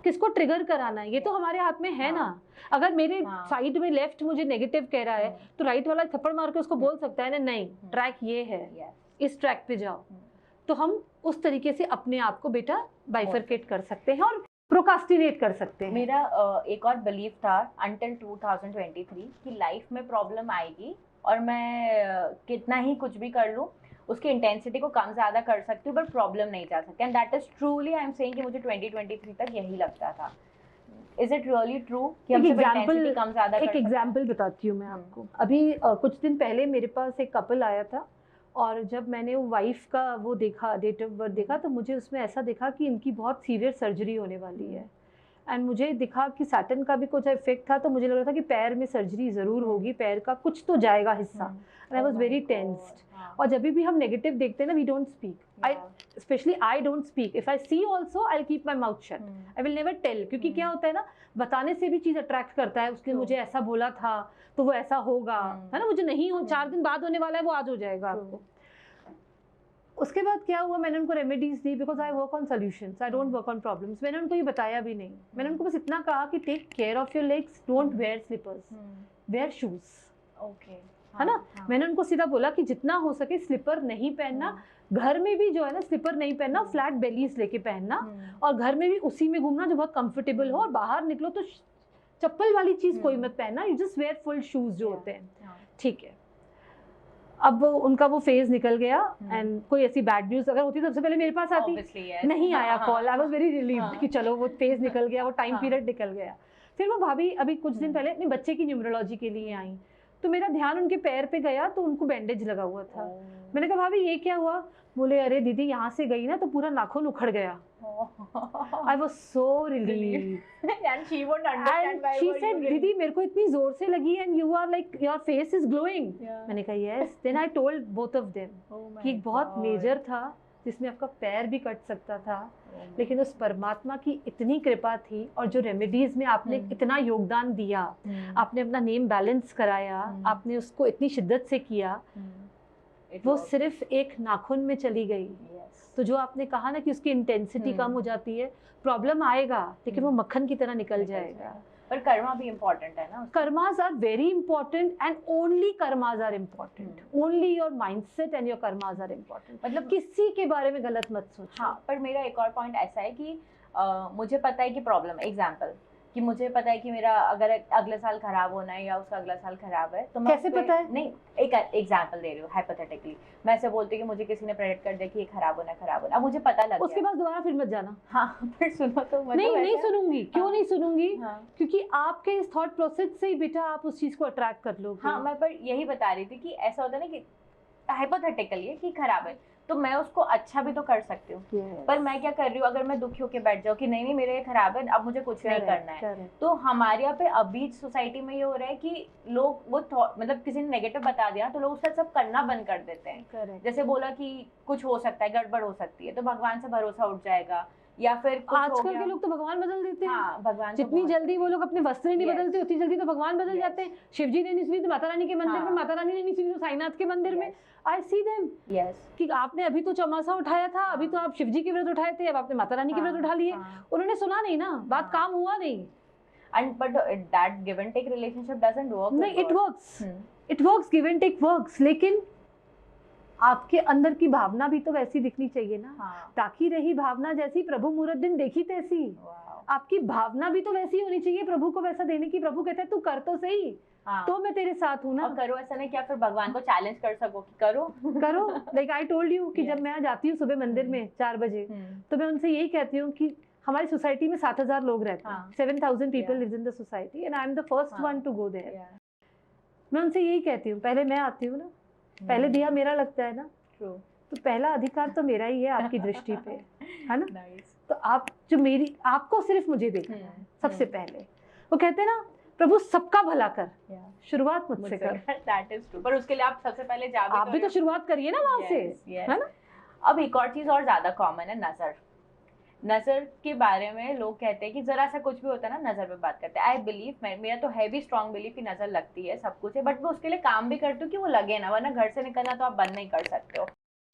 किसको ट्रिगर कराना है, ये तो हमारे हाथ में है ना। अगर मेरे साइड में लेफ्ट मुझे नेगेटिव कह रहा है तो राइट वाला थप्पड़ मार के उसको बोल सकता है ना, नहीं ट्रैक ये है, इस ट्रैक पे जाओ, तो हम उस तरीके से अपने आप को बेटा बाइफरकेट कर सकते हैं और प्रोकास्टिनेट कर सकते हैं। मेरा एक और बिलीव था अंटिल 2023 कि लाइफ में प्रॉब्लम आएगी और मैं कितना ही कुछ भी कर लूँ उसकी इंटेंसिटी को कम ज़्यादा कर सकती हूँ, बट प्रॉब्लम नहीं जा सकती। And that is truly I am saying कि मुझे 2023 तक यही लगता था। इज इट रियली ट्रू कि हम सिर्फ इंटेंसिटी कम ज़्यादा एक एग्जाम्पल बताती हूँ मैं आपको। अभी कुछ दिन पहले मेरे पास एक कपल आया था और जब मैंने वो वाइफ का वो देखा, डेट ऑफ बर्थ देखा, तो मुझे उसमें ऐसा दिखा कि इनकी बहुत सीवियर सर्जरी होने वाली है। एंड मुझे दिखा कि सैटर्न का भी कुछ इफेक्ट था, तो मुझे लग रहा था कि पैर में सर्जरी ज़रूर होगी, पैर का कुछ तो जाएगा हिस्सा। And I was very tensed. और जब भी हम नेगेटिव देखते हैं ना, we don't speak. Specially I don't speak. If I see also I keep my mouth shut, I will never tell. क्योंकि क्या होता है ना, बताने से भी चीज़ अट्रैक्ट करता है। उसने मुझे ऐसा बोला था तो वो ऐसा होगा, है ना, मुझे नहीं हो, 4 दिन बाद होने वाला है वो आज हो जाएगा आपको। उसके बाद क्या हुआ, मैंने उनको remedies the, because I work on solutions, I don't work on problems. मैंने उनको ये बताया भी नहीं, मैंने उनको बस इतना कहा कि take care of your legs, don't wear slippers, wear shoes. Okay, है ना। मैंने उनको सीधा बोला कि जितना हो सके स्लीपर नहीं पहनना, घर में भी जो है ना स्लीपर नहीं पहनना, फ्लैट बेलीज लेके पहनना, और घर में भी उसी में घूमना जो बहुत कंफर्टेबल हो, और बाहर निकलो तो चप्पल वाली चीज कोई मत पहनना, you just wear full shoes जो होते हैं। ठीक है। अब उनका वो फेज निकल गया एंड कोई ऐसी बैड न्यूज अगर होती सबसे पहले मेरे पास आती, नहीं आया call. I was very relieved कि चलो वो फेज निकल गया, वो टाइम पीरियड निकल गया। फिर वो भाभी अभी कुछ दिन पहले अपने बच्चे की न्यूमरोलॉजी के लिए आई, तो मेरा ध्यान उनके पैर पे गया, तो उनको बैंडेज लगा हुआ था। मैंने कहा भाभी ये क्या हुआ? बोले अरे दीदी यहाँ से गई ना तो पूरा नाखून उखड़ गया। I was so relieved. And she won't understand why. She said, दीदी मेरे को इतनी जोर से लगी and you are like your face is glowing. मैंने कहा yes. Then I told both of them कि एक बहुत मेजर था जिसमें आपका पैर भी कट सकता था, लेकिन उस परमात्मा की इतनी कृपा थी और जो रेमेडीज में आपने इतना योगदान दिया, आपने अपना नेम बैलेंस कराया, आपने उसको इतनी शिद्दत से किया, वो सिर्फ एक नाखून में चली गई। तो जो आपने कहा ना कि उसकी इंटेंसिटी कम हो जाती है, प्रॉब्लम आएगा लेकिन वो मक्खन की तरह निकल जाएगा। पर कर्मा भी इम्पोर्टेंट है ना। Karmas are very important and only karmas are important, only your mindset and your karmas are important. मतलब किसी के बारे में गलत मत सोचो। हाँ, पर मेरा एक और पॉइंट ऐसा है कि मुझे पता है कि प्रॉब्लम, एग्जाम्पल कि मुझे पता है कि मेरा अगर अगले साल खराब होना है या उसका अगला साल खराब है, तो मैं कैसे पता है? नहीं, एक एग्जांपल दे रही हूँ हाइपोथेटिकली। मैं ऐसे बोलती हूँ कि मुझे किसी ने प्रेडिक्ट कर दिया कि ये खराब होना, अब मुझे पता लग गया, उसके बाद दोबारा फिर मत जाना। हाँ, फिर सुनो तो नहीं सुनूंगी। क्यों नहीं सुनूंगी? क्योंकि आपके इस थॉट प्रोसेस से ही बेटा आप उस चीज को अट्रैक्ट कर लोगे। हाँ, मैं पर यही बता रही थी कि ऐसा होता है ना कि हाइपोथेटिकली कि खराब है तो मैं उसको अच्छा भी तो कर सकती हूँ। पर मैं क्या कर रही हूँ, अगर मैं दुखी होकर बैठ जाऊँ कि नहीं मेरे खराब है, अब मुझे कुछ नहीं करना है, तो हमारे यहाँ पे अभी सोसाइटी में ये हो रहा है कि लोग वो मतलब किसी ने नेगेटिव बता दिया तो लोग उसका सब करना बंद कर देते हैं। जैसे बोला कि कुछ हो सकता है, गड़बड़ हो सकती है, तो भगवान से भरोसा उठ जाएगा, या फिर आजकल के लोग तो भगवान बदल देते हैं। हाँ, भगवान जितनी जल्दी वो लोग अपने वस्त्र नहीं बदलते उतनी जल्दी तो भगवान बदल जाते हैं। शिव जी ने नहीं सुनी तो माता रानी के मंदिर में, माता रानी ने नहीं सुनी तो साईनाथ के मंदिर में। आई सी देम कि आपने अभी तो चौमासा उठाया था, अभी तो आप शिव जी के व्रत उठाए थे, अब आपने माता रानी के व्रत उठा लिए। उन्होंने सुना नहीं ना, बात काम हुआ नहीं। And but that give and take relationship doesn't work. नहीं, it works, give and take works, लेकिन आपके अंदर की भावना भी तो वैसी दिखनी चाहिए ना। ताकि रही भावना जैसी, प्रभु मूरत दिन देखी तैसी। आपकी भावना भी तो वैसी होनी चाहिए प्रभु को वैसा देने की। प्रभु कहते हैं तू कर तो सही, तो मैं तेरे साथ हूँ ना। और करो, ऐसा नहीं क्या फिर भगवान को चैलेंज कर सको कि करो। लाइक आई टोल्ड यू कि जब मैं जाती हूँ सुबह मंदिर में 4 बजे, तो मैं उनसे यही कहती हूँ कि हमारी सोसाइटी में 7,000 लोग रहते हैं, 7,000 people live in the society and I am the first one to go there. मैं उनसे यही कहती हूँ, पहले मैं आती हूँ ना, पहले दिया मेरा लगता है ना, तो पहला अधिकार तो मेरा ही है आपकी दृष्टि पे, है ना। तो आप जो मेरी, आपको सिर्फ मुझे देखना है सबसे पहले। वो कहते हैं ना प्रभु सबका भला कर, शुरुआत मुझसे कर। दैट इज ट्रू, पर उसके लिए आप सबसे पहले आप भी तो शुरुआत करिए ना वहाँ से, है ना। अब एक और चीज और ज्यादा कॉमन है, नजर के बारे में लोग कहते हैं कि जरा सा कुछ भी होता है ना, नजर पे बात करते हैं। आई बिलीव, मेरा तो है भी स्ट्रॉन्ग बिलीव कि नजर लगती है, सब कुछ है, बट मैं उसके लिए काम भी करती हूँ कि वो लगे ना, वरना घर से निकलना तो आप बंद नहीं कर सकते हो।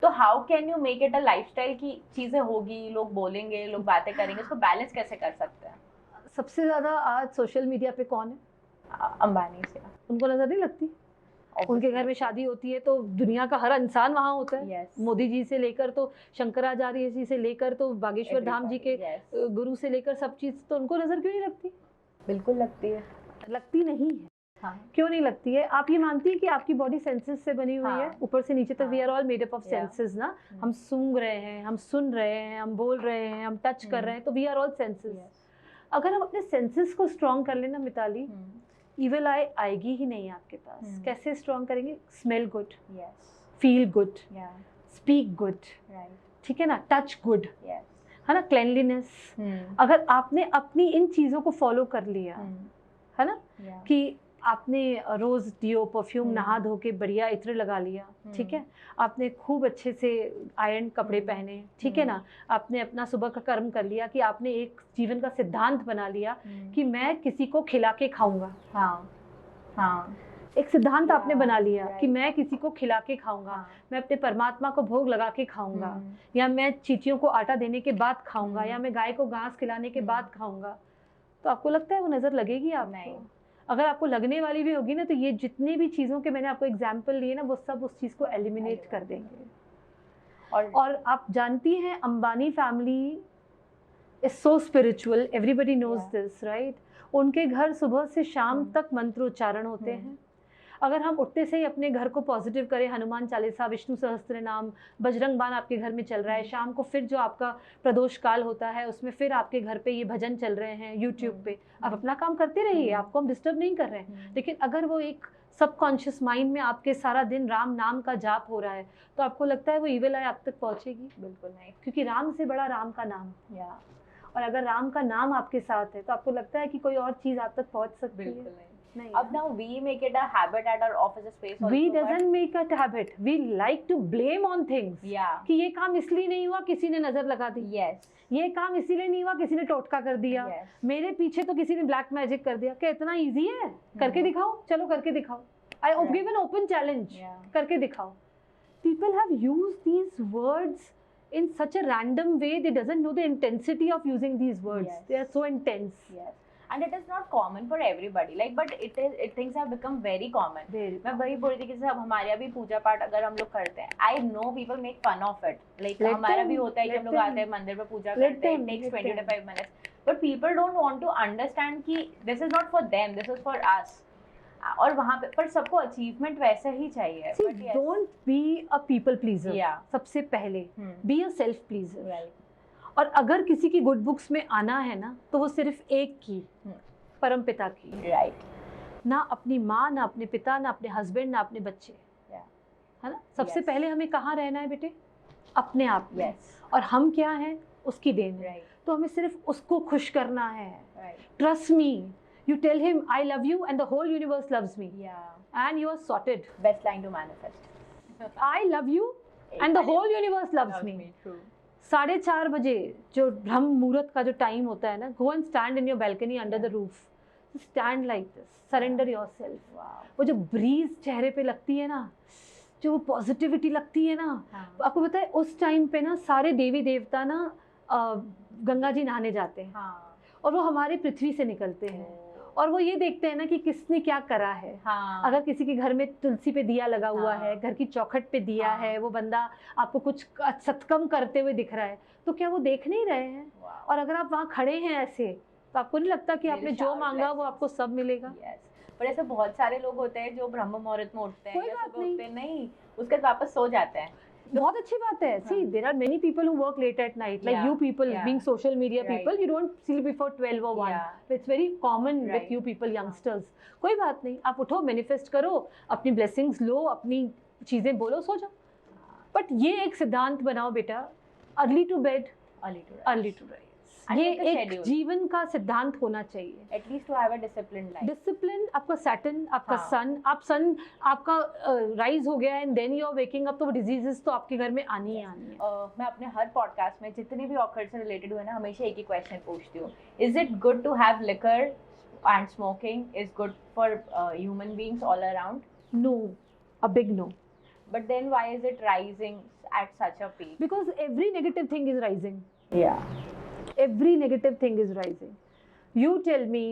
तो how can you make it a lifestyle की चीजें होगी, लोग बोलेंगे, लोग बातें करेंगे, उसको बैलेंस कैसे कर सकते हैं? सबसे ज्यादा आज सोशल मीडिया पे कौन है? अंबानी से। उनको नजर नहीं लगती? उनके घर में शादी होती है तो दुनिया का हर इंसान वहाँ होता है। Yes. मोदी जी से लेकर तो शंकराचार्य जी से लेकर तो बागेश्वर धाम जी के Yes. गुरु से लेकर सब चीज़, तो उनको नज़र क्यों नहीं लगती? बिल्कुल लगती है। लगती नहीं है। हाँ। क्यों नहीं लगती है? आप ये मानती है कि आपकी बॉडी सेंसेस से बनी हुई है, हाँ। ऊपर से नीचे तक? वी हाँ। Are all made up of Yeah. Senses ना। हम सूंघ रहे हैं, हम सुन रहे हैं, हम बोल रहे हैं, हम टच कर रहे हैं, तो वी आर ऑल सेंसेस। अगर हम अपने सेंसेस को स्ट्रॉन्ग कर लेना मिताली, इविल आई आएगी ही नहीं आपके पास। कैसे स्ट्रॉन्ग करेंगे? Smell good, feel good, speak good, ठीक है ना, टच गुड, है ना, क्लेanलीनेस। अगर आपने अपनी इन चीज़ों को फॉलो कर लिया, है ना, कि आपने रोज़ डियो परफ्यूम नहा धो के बढ़िया इत्र लगा लिया, ठीक है, आपने खूब अच्छे से आयरन कपड़े पहने, ठीक है ना, आपने अपना सुबह का कर्म कर लिया कि आपने एक जीवन का सिद्धांत बना लिया कि मैं किसी को खिला के खाऊंगा। हाँ। एक सिद्धांत आपने बना लिया कि मैं किसी को खिला के खाऊंगा, मैं अपने परमात्मा को भोग लगा के खाऊंगा, या मैं चींटियों को आटा देने के बाद खाऊंगा, या मैं गाय को घास खिलाने के बाद खाऊंगा। तो आपको लगता है वो नज़र लगेगी आपको? अगर आपको लगने वाली भी होगी ना, तो ये जितनी भी चीज़ों के मैंने आपको एग्जाम्पल लिए ना, वो सब उस चीज़ को एलिमिनेट कर देंगे। और आप जानती हैं, Ambani family is so spiritual, everybody knows this, right? उनके घर सुबह से शाम तक मंत्रोच्चारण होते हैं। अगर हम उठते से ही अपने घर को पॉजिटिव करें, हनुमान चालीसा, विष्णु सहस्त्र नाम, बजरंग बाण आपके घर में चल रहा है, शाम को फिर जो आपका प्रदोष काल होता है उसमें फिर आपके घर पे ये भजन चल रहे हैं यूट्यूब पे, आप अपना काम करते रहिए, आपको हम डिस्टर्ब नहीं कर रहे हैं। लेकिन अगर वो एक सबकॉन्शियस माइंड में आपके सारा दिन राम नाम का जाप हो रहा है, तो आपको लगता है वो इविल आई आप तक पहुंचेगी? बिल्कुल नहीं, क्योंकि राम से बड़ा राम का नाम। और अगर राम का नाम आपके साथ है तो आपको लगता है कि कोई और चीज आप तक पहुंच सकती है? नहीं। अब now we make it a habit at our office space also. We doesn't make it a habit. We like to blame on things. Yeah. कि ये काम इसलिए नहीं हुआ, किसी ने नजर लगा दी। Yes. ये काम इसीलिए नहीं हुआ, किसी ने टोटका कर दिया। Yes. मेरे पीछे तो किसी ने ब्लैक मैजिक कर दिया। क्या इतना इजी है? करके दिखाओ, चलो करके दिखाओ। I give an open challenge. करके दिखाओ। People have used these words in such a random way. They doesn't know the intensity of using these words. Yes. They are so intense. Yes. And it is not common for everybody, like, but things have become very common. मैं वही बोल रही थी कि जब हमारे अभी पूजा पाठ अगर हम लोग करते हैं, I know people make fun of it, like हमारा भी होता है कि हम लोग आते हैं मंदिर में पूजा करते हैं, it takes 20 to 5 minutes, but people don't want to understand कि this is not for them, this is for us. और वहाँ पे पर सबको अचीवमेंट वैसे ही चाहिए। Don't be a people pleaser. सबसे पहले be a self pleaser. Right. और अगर किसी की गुड बुक्स में आना है ना, तो वो सिर्फ एक की, परमपिता की। राइट। ना अपनी माँ, ना अपने पिता, ना अपने हस्बैंड, ना अपने बच्चे, है ना। सबसे पहले हमें कहाँ रहना है बेटे? अपने आप में। और हम क्या हैं? उसकी देन है। तो हमें सिर्फ उसको खुश करना है। Trust me, you tell him I love you and the whole universe loves me, and you are sorted. Best line to manifest. I love you and the whole universe loves me. True. 4:30 बजे जो ब्रह्म मुहूर्त का जो time होता है ना, go and stand in your balcony under the roof. Stand like this, surrender yourself. वो जो ब्रीज चेहरे पे लगती है ना, जो वो पॉजिटिविटी लगती है ना, आपको पता है उस टाइम पे ना सारे देवी देवता ना गंगा जी नहाने जाते हैं, और वो हमारे पृथ्वी से निकलते हैं, और वो ये देखते हैं ना कि किसने क्या करा है। अगर किसी के घर में तुलसी पे दिया लगा हुआ है, घर की चौखट पे दिया है, वो बंदा आपको कुछ सत्कर्म करते हुए दिख रहा है, तो क्या वो देख नहीं रहे हैं? और अगर आप वहाँ खड़े हैं ऐसे, तो आपको नहीं लगता कि आपने जो मांगा वो आपको सब मिलेगा? पर ऐसे बहुत सारे लोग होते हैं जो ब्रह्म मुहूर्त में उठते हैं, नहीं उसके बाद वापस सो जाते हैं। बहुत अच्छी बात है। See, there are many people who work late at night, like you people, being social media people, you don't sleep before 12 or 1. It's very common with you people, youngsters. कोई बात नहीं, आप उठो, मैनिफेस्ट करो, अपनी ब्लेसिंग्स लो, अपनी चीजें बोलो, सो जाओ। बट ये एक सिद्धांत बनाओ बेटा, early to bed, early to rise. ये एक जीवन का सिद्धांत होना चाहिए। At least to have a discipline life. Discipline, आपका सैटर्न, आपका सन आपका राइज हो गया and then you are waking up, तो वो डिजीजेस तो आपके घर में आनी ही आनी है। मैं अपने हर पॉडकास्ट में जितने भी ऑकर्ड से रिलेटेड हुए ना, हमेशा एक ही क्वेश्चन पूछती हूँ, is it good to have liquor and smoking is good for human beings all around? No, a big no. But then why is it rising at such a peak? Because every negative thing is rising. Yeah. Every negative thing is rising. You tell me,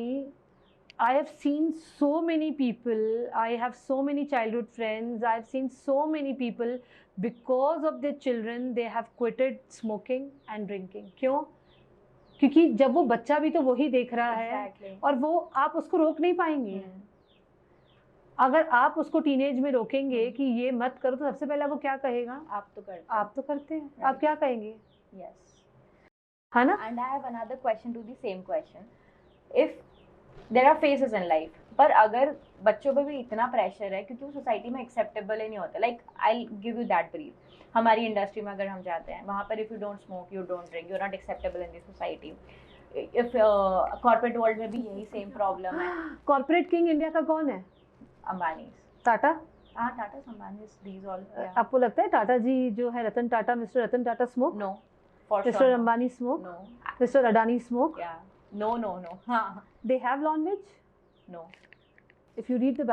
I have seen so many people, I have so many childhood friends, I have seen so many people because of their children they have quitted smoking and drinking. क्यों? क्योंकि जब वो बच्चा भी तो वही देख रहा Exactly. है और वो आप उसको रोक नहीं पाएंगे. अगर आप उसको टीनेज में रोकेंगे कि ये मत करो तो सबसे पहला वो क्या कहेगा? आप तो करते हैं. आप क्या कहेंगे? Yes. है ना? And I have another question to the same question. If there are phases in life, पर अगर बच्चों पे भी इतना प्रेशर है क्योंकि वो सोसाइटी में एक्सेप्टेबल ही नहीं होता. Like I give you that brief. हमारी इंडस्ट्री में अगर हम जाते हैं वहाँ पर if you don't smoke, you don't drink, you are not acceptable in this society. If corporate world में भी यही सेम प्रॉब्लम है. कॉर्पोरेट किंग इंडिया का कौन है? अंबानी. टाटा. हाँ, टाटा, अंबानी, दीज ऑल. आपको लगता है टाटा जी जो है Ratan Tata, mister Ratan Tata smoke? No. For mister sure Ambani smoke? No. Mister Adani smoke? या नो. हाँ. They have non-veg? No. If you read the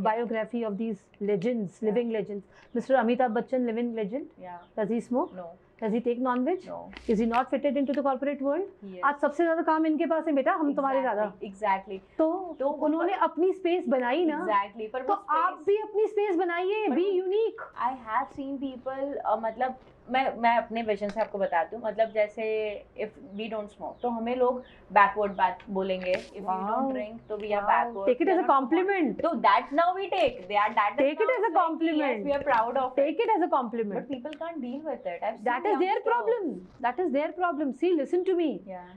biography of these legends, living legends, Mr. Amitabh Bachchan, living legend, Yeah. does he smoke? No. Does he take non-veg? No. Is he not fitted into the corporate world? Yes. आज सबसे ज़्यादा काम इनके पास है बेटा, हम तुम्हारे ज़्यादा. Exactly. तो उन्होंने अपनी स्पेस बनाई ना. Exactly. पर तो आप भी अपनी स्पेस बनाइए. Be unique. I have seen people, मतलब मैं अपने विजन से आपको बताती हूँ. मतलब जैसे if we don't smoke तो हमें लोग backward बात बोलेंगे. If we don't drink तो we are backward. Take it as a compliment. So that now we take. Take it as a compliment. Yes, we are proud of it. Take it as a compliment. But people can't deal with it. I've seen That is their youngsters. problem. That is their problem. See, listen to me. Yeah.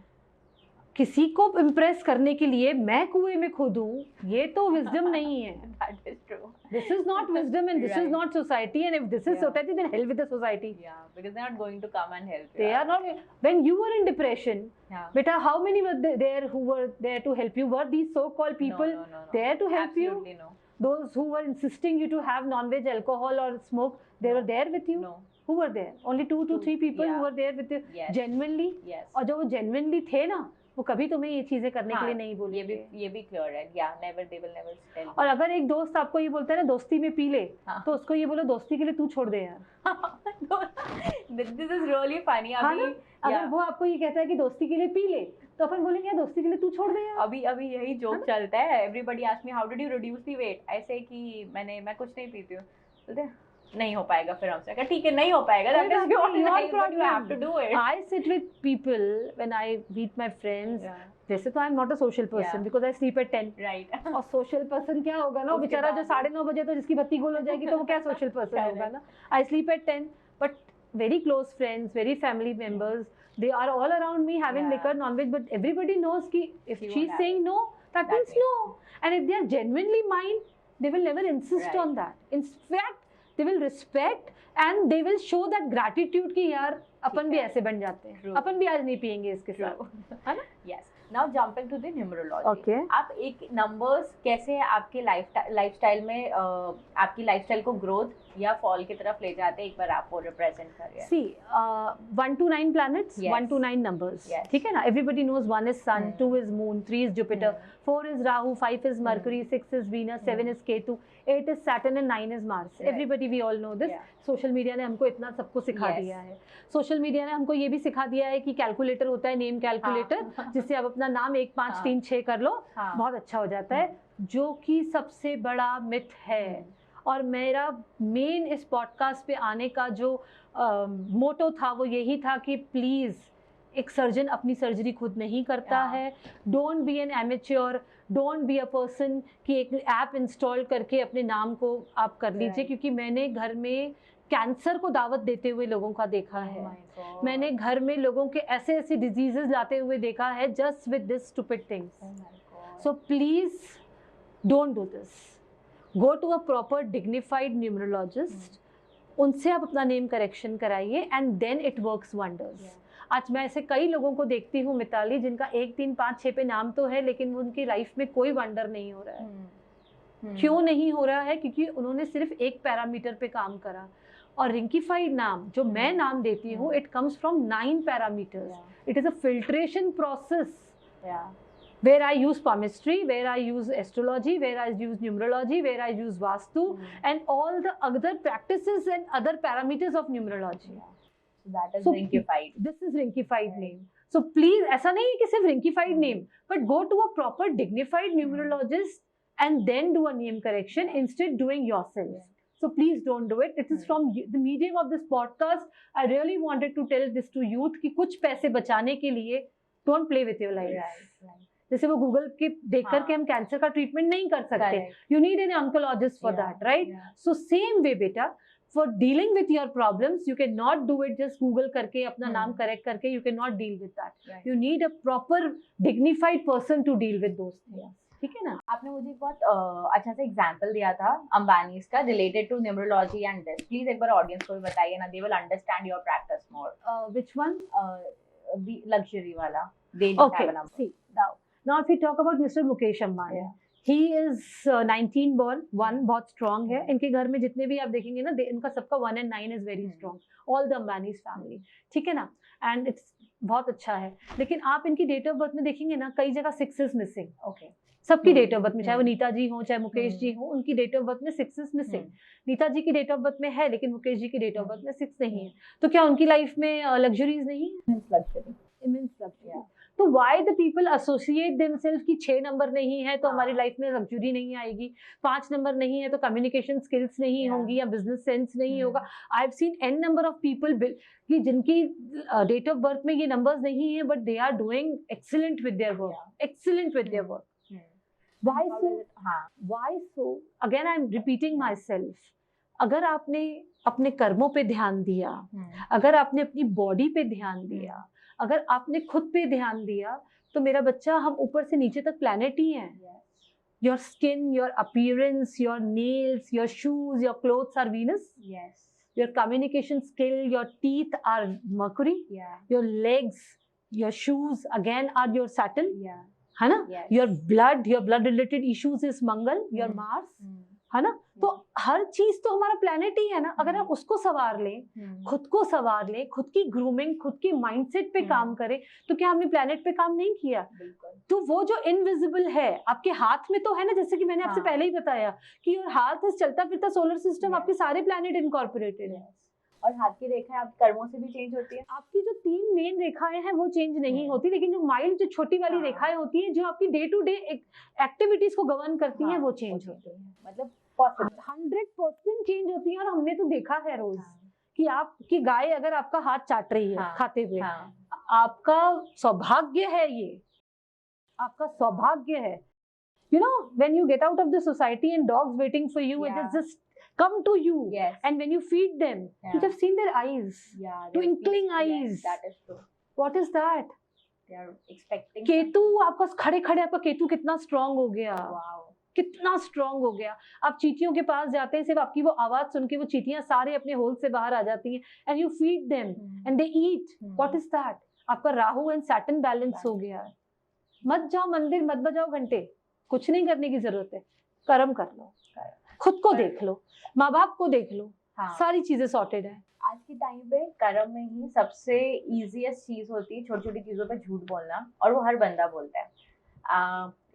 किसी को impress करने के लिए मैं कुएं में खुदूं, ये तो विजडम नहीं है. That is true. This is not wisdom and this is Right. not society, and if this is Yeah. society then hell with the society. Yeah, because they're not going to come and help you. They are not. When you were in depression, Yeah. beta, how many were there who were there to help you? Were these so-called people No. there to help Absolutely you? no. Those who were insisting you to have non-veg alcohol or smoke, they were there with you? No. Who were there? Only 2 to 3 people Yeah. who were there with you Yes. genuinely. Yes. और जो वो genuinely थे ना, वो कभी तुम्हें ये चीजें करने के लिए नहीं ये बोलेंगे. भी क्लियर है. Yeah, never, they will never tell. और अगर एक दोस्त आपको ये बोलता है ना दोस्ती में पी ले, हाँ. तो उसको ये बोलो दोस्ती के लिए तू छोड़ दे यार. This is really funny. हाँ ना? अभी अगर वो आपको ये कहता है कि दोस्ती के लिए पी ले, तो अपन बोलेंगे यार दोस्ती के लिए तू छोड़ दे यार. अभी यही जोक चलता है. Everybody ask me how did you reduce the weight? ऐसे कि मैं कुछ नहीं पीती हूँ. बोलते हैं, नहीं हो पाएगा. फिर हमसे कहा ठीक है नहीं हो paएगा. That is your life, but you have to do it. I sit with people when I meet my friends. Yeah. वैसे तो आई am not a social person Yeah. Because I sleep at 10. Right. और social person क्या होगा ना, वो उसके बेचारा जो बाद 9:30 बजे तो जिसकी बत्ती गोल हो जाएगी तो वो क्या सोशल पर्सन Correct. होगा ना. I sleep at 10 but very close friends, very family members, they are all around me having Yeah. liquor, non-veg, but everybody knows ki if She she's won't have saying it. no, that That means way. no. And if they are genuinely mine, they will never insist Right. on that. In fact, they will respect and they will show that gratitude कि यार अपन भी है. ऐसे बन जाते हैं. True. अपन भी आज नहीं पियेंगे इसके True. साथ. है ना? Yes. Now jumping to the numerology. Okay. आप एक numbers कैसे आपके लाइफस्टाइल में आपकी लाइफस्टाइल को ग्रोथ या फॉल की तरफ ले जाते हैं, एक बार आपको रिप्रेजेंट करिए. See, 1 to 9 planets, Yes. 1 to 9 numbers. Yes. ठीक है ना? Everybody knows 1 is Sun, 2 is Moon, 3 is Jupiter, 4 is Rahu, 5 is Mercury, 6 is Venus, 7 is Ketu, 8 is Saturn and 9 is Mars. Right. Everybody, we all know this. Yeah. Social media ने हमको इतना सबको सिखा Yes. दिया है. Social media ने हमको ये भी सिखा दिया है कि कैलकुलेटर होता है, नेम कैलकुलेटर, जिससे आप अपना नाम 1 5 3 6 कर लो, हाँ. बहुत अच्छा हो जाता है, जो कि सबसे बड़ा मिथ है. और मेरा मेन इस पॉडकास्ट पे आने का जो मोटो था वो यही था कि प्लीज़ एक सर्जन अपनी सर्जरी खुद नहीं करता Yeah. है. Don't be N amateur, don't be a person कि एक ऐप इंस्टॉल करके अपने नाम को आप कर लीजिए. Right. क्योंकि मैंने घर में कैंसर को दावत देते हुए लोगों का देखा Oh है. my God. मैंने घर में लोगों के ऐसे ऐसे डिजीजेस लाते हुए देखा है just with this stupid things. Oh my God. So please don't do this. Go to a proper dignified numerologist. उनसे आप अपना नेम करेक्शन कराइए and then it works wonders. Yeah. आज मैं ऐसे कई लोगों को देखती हूँ मिताली, जिनका 1 3 5 6 पे नाम तो है लेकिन उनकी लाइफ में कोई वंडर नहीं हो रहा है. क्यों नहीं हो रहा है? क्योंकि उन्होंने सिर्फ एक पैरामीटर पे काम करा. और रिंकीफाइड नाम जो मैं नाम देती हूँ, it comes from 9 parameters. It is a filtration process Yeah. where I use palmistry, where I use astrology, where I use numerology, where I use vastu, and all the other practices and other parameters of numerology. So that is So rinkified. this is rinkified name. So please ऐसा नहीं है कि सिर्फ rinkified name, but go to a proper dignified numerologist and then do a name correction instead doing yourself. So please don't do it. It is from the medium of this podcast. I really wanted to tell this to youth कि कुछ पैसे बचाने के लिए don't play with your life. जैसे वो Google के देख करके हम कैंसर का ट्रीटमेंट नहीं कर सकते. You need an oncologist for that, right? So same way बेटा, for dealing with your problems, you cannot do it just Google करके अपना नाम correct करके. You cannot deal with that. You need a proper dignified person to deal with those things. ठीक है ना. आपने मुझे एक बहुत अच्छा सा एग्जांपल दिया था अंबानीज का related to numerology and this. Please एक बार ऑडियंस को भी बताइए ना, they will understand your practice more. Which one? Luxury वाला. They don't Okay. have a number. See now if we talk about Mr. Mukesh Ambani, he is 19 born. 1 बहुत strong है. इनके घर में जितने भी आप देखेंगे ना, इनका सबका 1 and 9 is very strong. All the Ambani's family. ठीक है ना. And it's बहुत अच्छा है. लेकिन आप इनकी डेट ऑफ बर्थ में देखेंगे ना, कई जगह 6 is missing. Okay. सबकी डेट ऑफ बर्थ में, चाहे वो नीता जी हो चाहे मुकेश जी हो, उनकी डेट ऑफ बर्थ में 6 is missing. नीता जी की डेट ऑफ बर्थ में है, लेकिन मुकेश जी की डेट ऑफ बर्थ में 6 नहीं है. तो क्या उनकी लाइफ में लग्जरीज नहीं है? Luxury, immense luxury. तो why the people associate themselves कि 6 नंबर नहीं है तो हमारी लाइफ में लग्जरी नहीं आएगी, 5 नंबर नहीं है तो कम्युनिकेशन स्किल्स नहीं होंगी या बिजनेस सेंस नहीं होगा. आई have scene n number of people कि जिनकी डेट ऑफ बर्थ में ये नंबर्स नहीं है, but they are doing excellent with their work, excellent with their work. Why so? Why so? Again, I'm repeating myself. अगर आपने अपने कर्मों पे ध्यान दिया, अगर आपने अपनी बॉडी पे ध्यान दिया, अगर आपने खुद पे ध्यान दिया, तो मेरा बच्चा हम ऊपर से नीचे तक प्लैनेट ही हैं. Your skin, your appearance, your nails, your shoes, your clothes are Venus. Yes. Your communication skill, your teeth are Mercury. Yeah. Your legs, your shoes again are your Saturn. Yeah. है ना. Yes. your blood related issues is Mangal, your Mars. है ना. तो हर चीज तो हमारा planet ही है ना. अगर हम उसको सवार लें, खुद को सवार लें, खुद की ग्रूमिंग, खुद की माइंडसेट पे काम करें, तो क्या हमने प्लेनेट पे काम नहीं किया? तो वो जो इनविजिबल है आपके हाथ में तो है ना, जैसे कि मैंने आपसे पहले ही बताया कि योर हाथ इज चलता फिरता सोलर सिस्टम, आपके सारे प्लेनेट इनकॉर्पोरेटेड है. और हाथ की रेखाएं आप कर्मों से भी चेंज होती है. आपकी जो 3 मेन रेखाएं हैं वो चेंज नहीं होती, लेकिन जो माइल्ड जो छोटी वाली रेखाएं होती हैं जो आपकी डे टू डे एक्टिविटीज को गवर्न करती हैं वो चेंज होती हैं. मतलब 100% चेंज होती है. और हमने तो देखा है रोज कि आपकी गाय अगर आपका हाथ चाट रही है खाते हुए, आपका सौभाग्य है, ये आपका सौभाग्य है. You know, when you get out of the society and dogs waiting for you, and they just come to you, and when you feed them, you have seen their eyes, twinkling eyes. Yes, that is true. What is that? They are expecting. Ketu आपका खड़े खड़े आपका केतु कितना strong हो गया. Wow. कितना strong हो गया. आप चींटियों के पास जाते हैं, सिर्फ आपकी वो आवाज सुन के वो चींटियां सारे अपने होल से बाहर आ जाती हैं, and you feed them and they eat. What is that? आपका राहु एंड सैटर्न बैलेंस हो गया है. मत जाओ मंदिर, मत बजाओ घंटे, कुछ नहीं करने की जरूरत है. कर्म कर लो, खुद को देख लो, माँ बाप को देख लो. सारी चीजें सॉर्टेड है. आज के टाइम पे कर्म में ही सबसे इजीएस्ट चीज होती है छोटी छोटी चीजों पे झूठ बोलना, और वो हर बंदा बोलता है.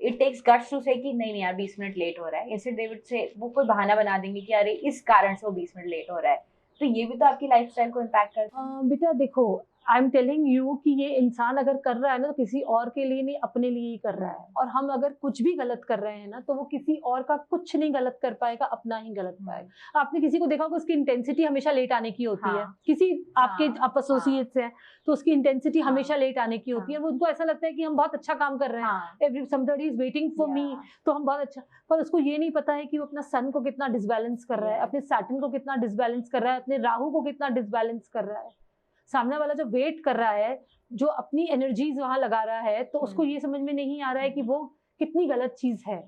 इट टेक्स गट्स टू से कि नहीं यार 20 मिनट लेट हो रहा है. इंस्टेड दे वुड से वो कोई बहाना बना देंगे कि अरे इस कारण से वो 20 मिनट लेट हो रहा है. तो ये भी तो आपकी लाइफस्टाइल को इम्पैक्ट करता है. बेटा देखो, आई एम टेलिंग यू कि ये इंसान अगर कर रहा है ना तो किसी और के लिए नहीं, अपने लिए ही कर रहा है. और हम अगर कुछ भी गलत कर रहे हैं ना तो वो किसी और का कुछ नहीं गलत कर पाएगा, अपना ही गलत पाएगा. आपने किसी को देखा होगा उसकी इंटेंसिटी हमेशा लेट आने की होती है. किसी आपके आप एसोसिएट्स हैं तो उसकी इंटेंसिटी हमेशा लेट आने की होती है. वो उनको ऐसा लगता है कि हम बहुत अच्छा काम कर रहे हैं, somebody is waiting for me, तो हम बहुत अच्छा. पर उसको ये नहीं पता है कि वो अपना सन को कितना डिसबैलेंस कर रहा है, अपने सैटर्न को कितना डिसबैलेंस कर रहा है, अपने राहु को कितना डिसबैलेंस कर रहा है. सामने वाला जो वेट कर रहा है, जो अपनी एनर्जीज वहां लगा रहा है, तो उसको ये समझ में नहीं आ रहा है कि वो कितनी गलत चीज है.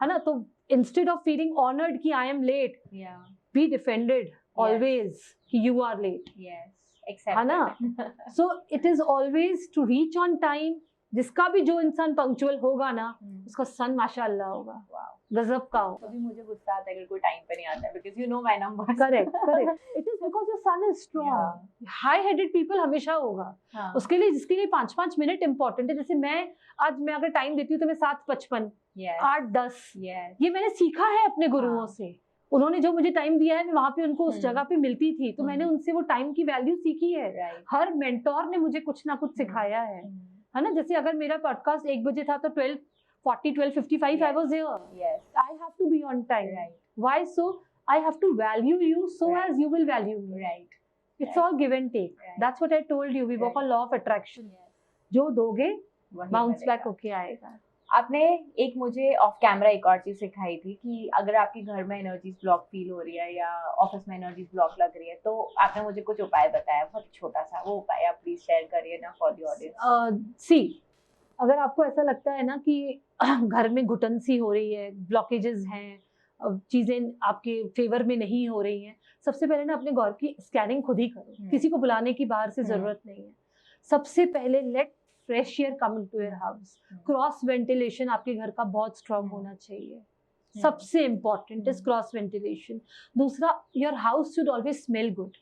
है ना. तो इंस्टेड ऑफ फीलिंग ऑनर्ड कि I am late, be defended always कि यू आर लेट. है ना. So it is always to reach on time. जिसका भी जो इंसान पंक्चुअल होगा ना उसका सन माशाअल्लाह होगा, गजब का होगा. कभी मुझे गुस्सा आता है अगर कोई टाइम पे नहीं आता है, because you know my number. Correct. It is because your son is strong. High headed people हमेशा होगा. उसके लिए जिसके लिए 5-5 मिनट इंपॉर्टेंट है. जैसे मैं अगर टाइम देती हूँ तो मैं 7:55, 8:10, ये मैंने सीखा है अपने गुरुओं से. उन्होंने जो मुझे टाइम दिया है मैं वहां पे उनको उस जगह पे मिलती थी, तो मैंने हम्म। उनसे वो टाइम की वैल्यू सीखी है। राइट। हर मेंटोर ने मुझे कुछ ना कुछ सिखाया है ना। जैसे अगर मेरा पॉडकास्ट 1 बजे था तो 12:40 12:55 I was here. Yes. I have to be on time. Right. Why so? I have to value you so Right. As you will value me. Right. It's Right. All give and take. Right. That's what I told you, we work on Right. Law of attraction. जो दोगे वही bounce back मिलेगा। होके आएगा। आपने एक मुझे of camera एक और चीज सिखाई थी कि अगर आपके घर में एनर्जीज ब्लॉक फील हो रही है या ऑफिस में एनर्जीज ब्लॉक लग रही है, तो आपने मुझे कुछ उपाय बताया, बहुत छोटा सा, वो उपाय आप प्लीज शेयर करिए ना फॉर द ऑडियंस। सी, अगर आपको ऐसा लगता है ना कि घर में घुटन सी हो रही है, ब्लॉकेजेस हैं, चीजें आपके फेवर में नहीं हो रही हैं, सबसे पहले ना अपने घर की स्कैनिंग खुद ही करो। किसी को बुलाने की बाहर से जरूरत नहीं है। सबसे पहले let fresh air come into your house. Cross ventilation आपके घर का बहुत स्ट्रांग होना चाहिए। सबसे इम्पोर्टेंट इज क्रॉस वेंटिलेशन। दूसरा, your house should always smell good.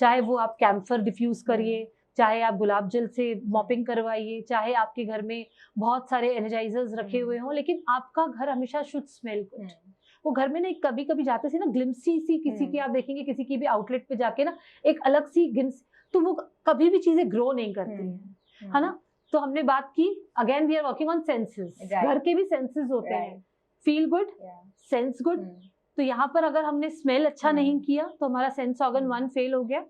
चाहे वो आप कैम्फर डिफ्यूज करिए, चाहे आप गुलाब जल से मॉपिंग करवाइए, चाहे आपके घर में बहुत सारे एनर्जाइजर्स रखे हुए हों, लेकिन आपका घर हमेशा शुड स्मेल गुड। वो घर में ना कभी कभी जाते से ना ग्लिम्सी सी किसी की आप देखेंगे, किसी की भी आउटलेट पे जाके ना एक अलग सी ग्लिम्स, तो वो कभी भी चीजें ग्रो नहीं करती हैं, है ना। तो हमने बात की, again we are working on senses. घर के भी सेंसेस होते हैं, फील गुड, सेंस गुड। तो यहाँ पर अगर हमने स्मेल अच्छा नहीं किया तो हमारा सेंस ऑर्गन 1 फेल हो गया।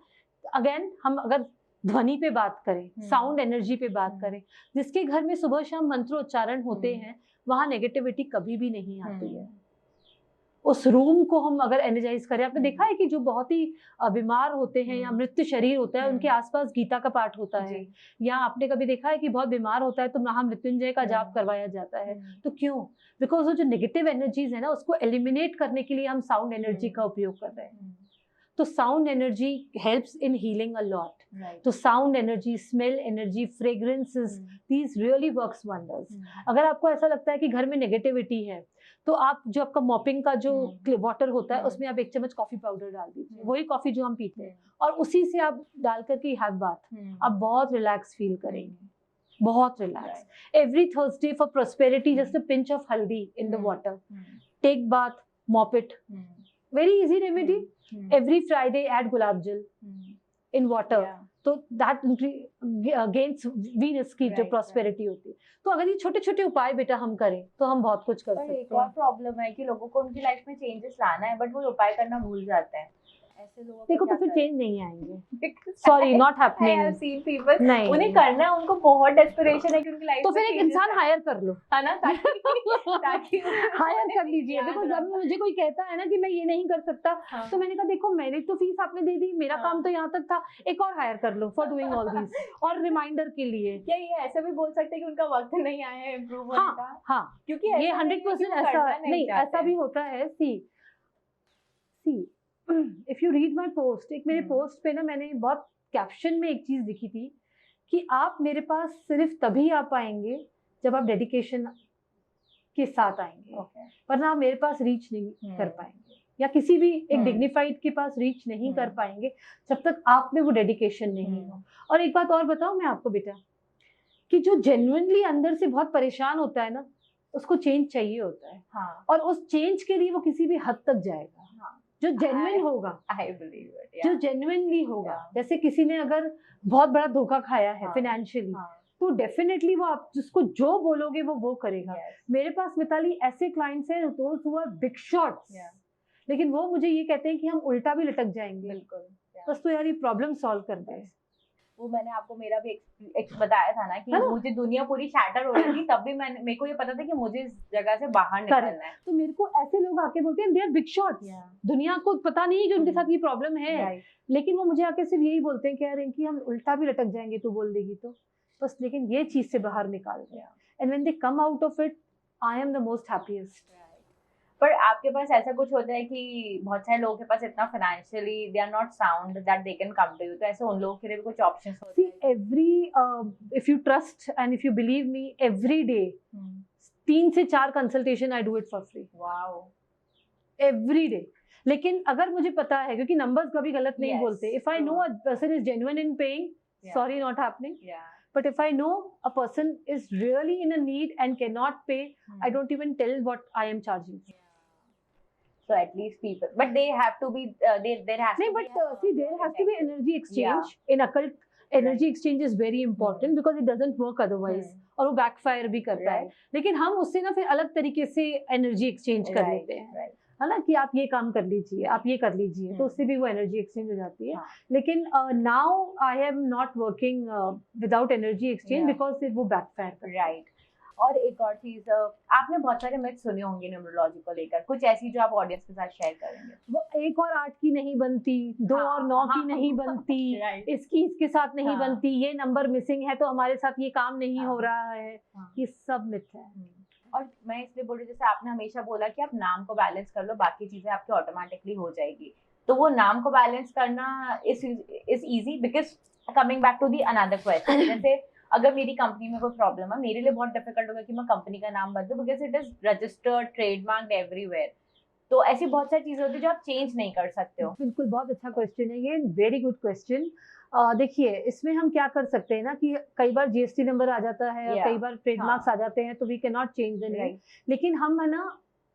अगेन हम अगर ध्वनि पे बात करें, साउंड एनर्जी पे बात करें, जिसके घर में सुबह शाम मंत्रोच्चारण होते हैं, वहां नेगेटिविटी कभी भी नहीं आती है। उस रूम को हम अगर एनर्जाइज करें, आपने देखा है कि जो बहुत ही बीमार होते हैं या मृत्यु शरीर होता है, उनके आसपास गीता का पाठ होता है, या आपने कभी देखा है कि बहुत बीमार होता है तो महामृत्युंजय का जाप करवाया जाता है। तो क्यों? बिकॉज वो जो नेगेटिव एनर्जीज है ना, उसको एलिमिनेट करने के लिए हम साउंड एनर्जी का उपयोग कर रहे हैं। तो sound energy helps in healing a lot. तो sound energy, smell energy, fragrances, these really works wonders. अगर आपको ऐसा लगता है कि घर में नेगेटिविटी है, तो आप जो आपका मॉपिंग का जो वाटर होता है, उसमें आप 1 चम्मच कॉफी पाउडर डाल दीजिए, वही कॉफी जो हम पीते हैं, और उसी से आप डाल करके हैव बाथ। आप बहुत रिलैक्स फील करेंगे, बहुत relax. Every Thursday for prosperity, just a pinch of haldi in the water, take bath, mop it, very easy remedy. Every Friday add gulab jal in water, तो that gains Venus की जो prosperity होती है। तो अगर ये छोटे छोटे उपाय बेटा हम करें तो हम बहुत कुछ कर सकते हैं। एक और प्रॉब्लम है कि लोगों को उनकी लाइफ में चेंजेस लाना है, बट वो उपाय करना भूल जाते हैं। ऐसे लोगों देखो तो फिर चेंज नहीं आएंगे। Sorry, not happening. I have seen people, नहीं, उन्हें करना है, उनको बहुत डेस्परेशन है कि उनकी लाइफ तो फिर एक इंसान हायर कर लो, है ना, ताकि हायर कर लीजिए। देखो जब मुझे कोई कहता है ना कि मैं ये नहीं कर सकता, तो मैंने कहा देखो मेरी तो फीस आपने दे दी, मेरा काम तो यहाँ तक था, एक और हायर कर लो फॉर डूइंग ऑल दिस, और रिमाइंडर के लिए। क्या ये ऐसे भी बोल सकते हैं कि उनका वक्त नहीं आया है इम्प्रूव होने का? हाँ, क्योंकि ये 100% ऐसा नहीं, ऐसा भी होता है। See if you read my post, एक मेरे पोस्ट पे ना मैंने बहुत कैप्शन में एक चीज लिखी थी कि आप मेरे पास सिर्फ तभी आ पाएंगे जब आप डेडिकेशन के साथ आएंगे, वरना आप मेरे पास रीच नहीं कर पाएंगे, या किसी भी एक डिग्निफाइड के पास रीच नहीं कर पाएंगे जब तक आप में वो डेडिकेशन नहीं हो। और एक बात और बताऊं मैं आपको बेटा, कि जो जेन्युइनली अंदर से बहुत परेशान होता है ना, उसको चेंज चाहिए होता है। और उस चेंज के लिए वो किसी भी हद तक जाएगा, जो जेन्युइन होगा। आई बिलीव इट, जो जेन्युइनली होगा। जैसे किसी ने अगर बहुत बड़ा धोखा खाया है फाइनेंशियली, तो डेफिनेटली वो आप जिसको जो बोलोगे वो करेगा। मेरे पास मिताली ऐसे क्लाइंट्स हैं those who are big shots, लेकिन वो मुझे ये कहते हैं कि हम उल्टा भी लटक जाएंगे। बिल्कुल, बस तो यार ये प्रॉब्लम सॉल्व कर दे। वो मैंने आपको मेरा भी एक बताया था ना कि मुझे दुनिया पूरी शैटर हो रही थी, तब भी मेरे को ये पता था कि मुझे इस जगह से बाहर निकलना है। तो मेरे को ऐसे लोग आके बोलते हैं दे आर बिग शॉट्स, दुनिया को पता नहीं है कि उनके साथ ये प्रॉब्लम है, लेकिन वो मुझे आके सिर्फ यही बोलते हैं कि यार इनकी हम उल्टा भी लटक जाएंगे तू बोल देगी तो बस, लेकिन ये चीज से बाहर निकाल दिया। And when they come out of it, I am the most happiest. पर आपके पास ऐसा कुछ होता है कि बहुत सारे लोगों के पास इतना financially they are not sound that they can come to you, तो ऐसे उन लोगों के लिए भी कुछ ऑप्शंस होते हैं? See every if you trust and if you believe me, every day 3 से 4 consultation I do it for free. Wow, every day. लेकिन अगर मुझे पता है, क्योंकि नंबर्स कभी गलत नहीं बोलते, if I know a person is genuine in paying, sorry not happening, but if I know a person is really in a need and cannot pay, I don't even tell what I am charging. So at least people, but they have to be there has नहीं, to but be a see, there has to be energy exchange in occult. Energy exchange is very important because it doesn't work otherwise. और वो backfire भी करता है, लेकिन हम उससे ना फिर अलग तरीके से एनर्जी एक्सचेंज कर लेते हैं, है ना, कि आप ये काम कर लीजिए, आप ये कर लीजिए, तो उससे भी वो एनर्जी एक्सचेंज हो जाती है. लेकिन now I am not working without energy exchange because वो बैकफायर करता है. राइट. और एक और चीज, आपने बहुत सारे मिथ सुने होंगे न्यूमरोलॉजी को लेकर, कुछ ऐसी जो आप ऑडियंस के साथ शेयर करेंगे? वो 1 और 8 की नहीं बनती, 2 और 9 की नहीं बनती, इसके साथ नहीं बनती, ये नंबर मिसिंग है तो हमारे साथ ये काम नहीं हो रहा है, ये सब मिथ है. और मैं इसलिए बोल रही हूँ, जैसे आपने हमेशा बोला कि आप नाम को बैलेंस कर लो, बाकी चीजें आपकी ऑटोमेटिकली हो जाएगी, तो वो नाम को बैलेंस करना is easy, because coming back to the another question, जैसे अगर मेरी कंपनी में कोई प्रॉब्लम है, मेरे लिए बहुत डिफिकल्ट होगा कि मैं कंपनी का नाम बदलूं, because it is registered, trademarked everywhere. तो ऐसी बहुत सारी चीजें होती है जो आप चेंज नहीं कर सकते हो. बिल्कुल, बहुत अच्छा क्वेश्चन है ये, वेरी गुड क्वेश्चन. देखिए, इसमें हम क्या कर सकते हैं ना कि कई बार जीएसटी नंबर आ जाता है, कई बार ट्रेडमार्क्स आ जाते हैं, तो we can not change the name. लेकिन हम है ना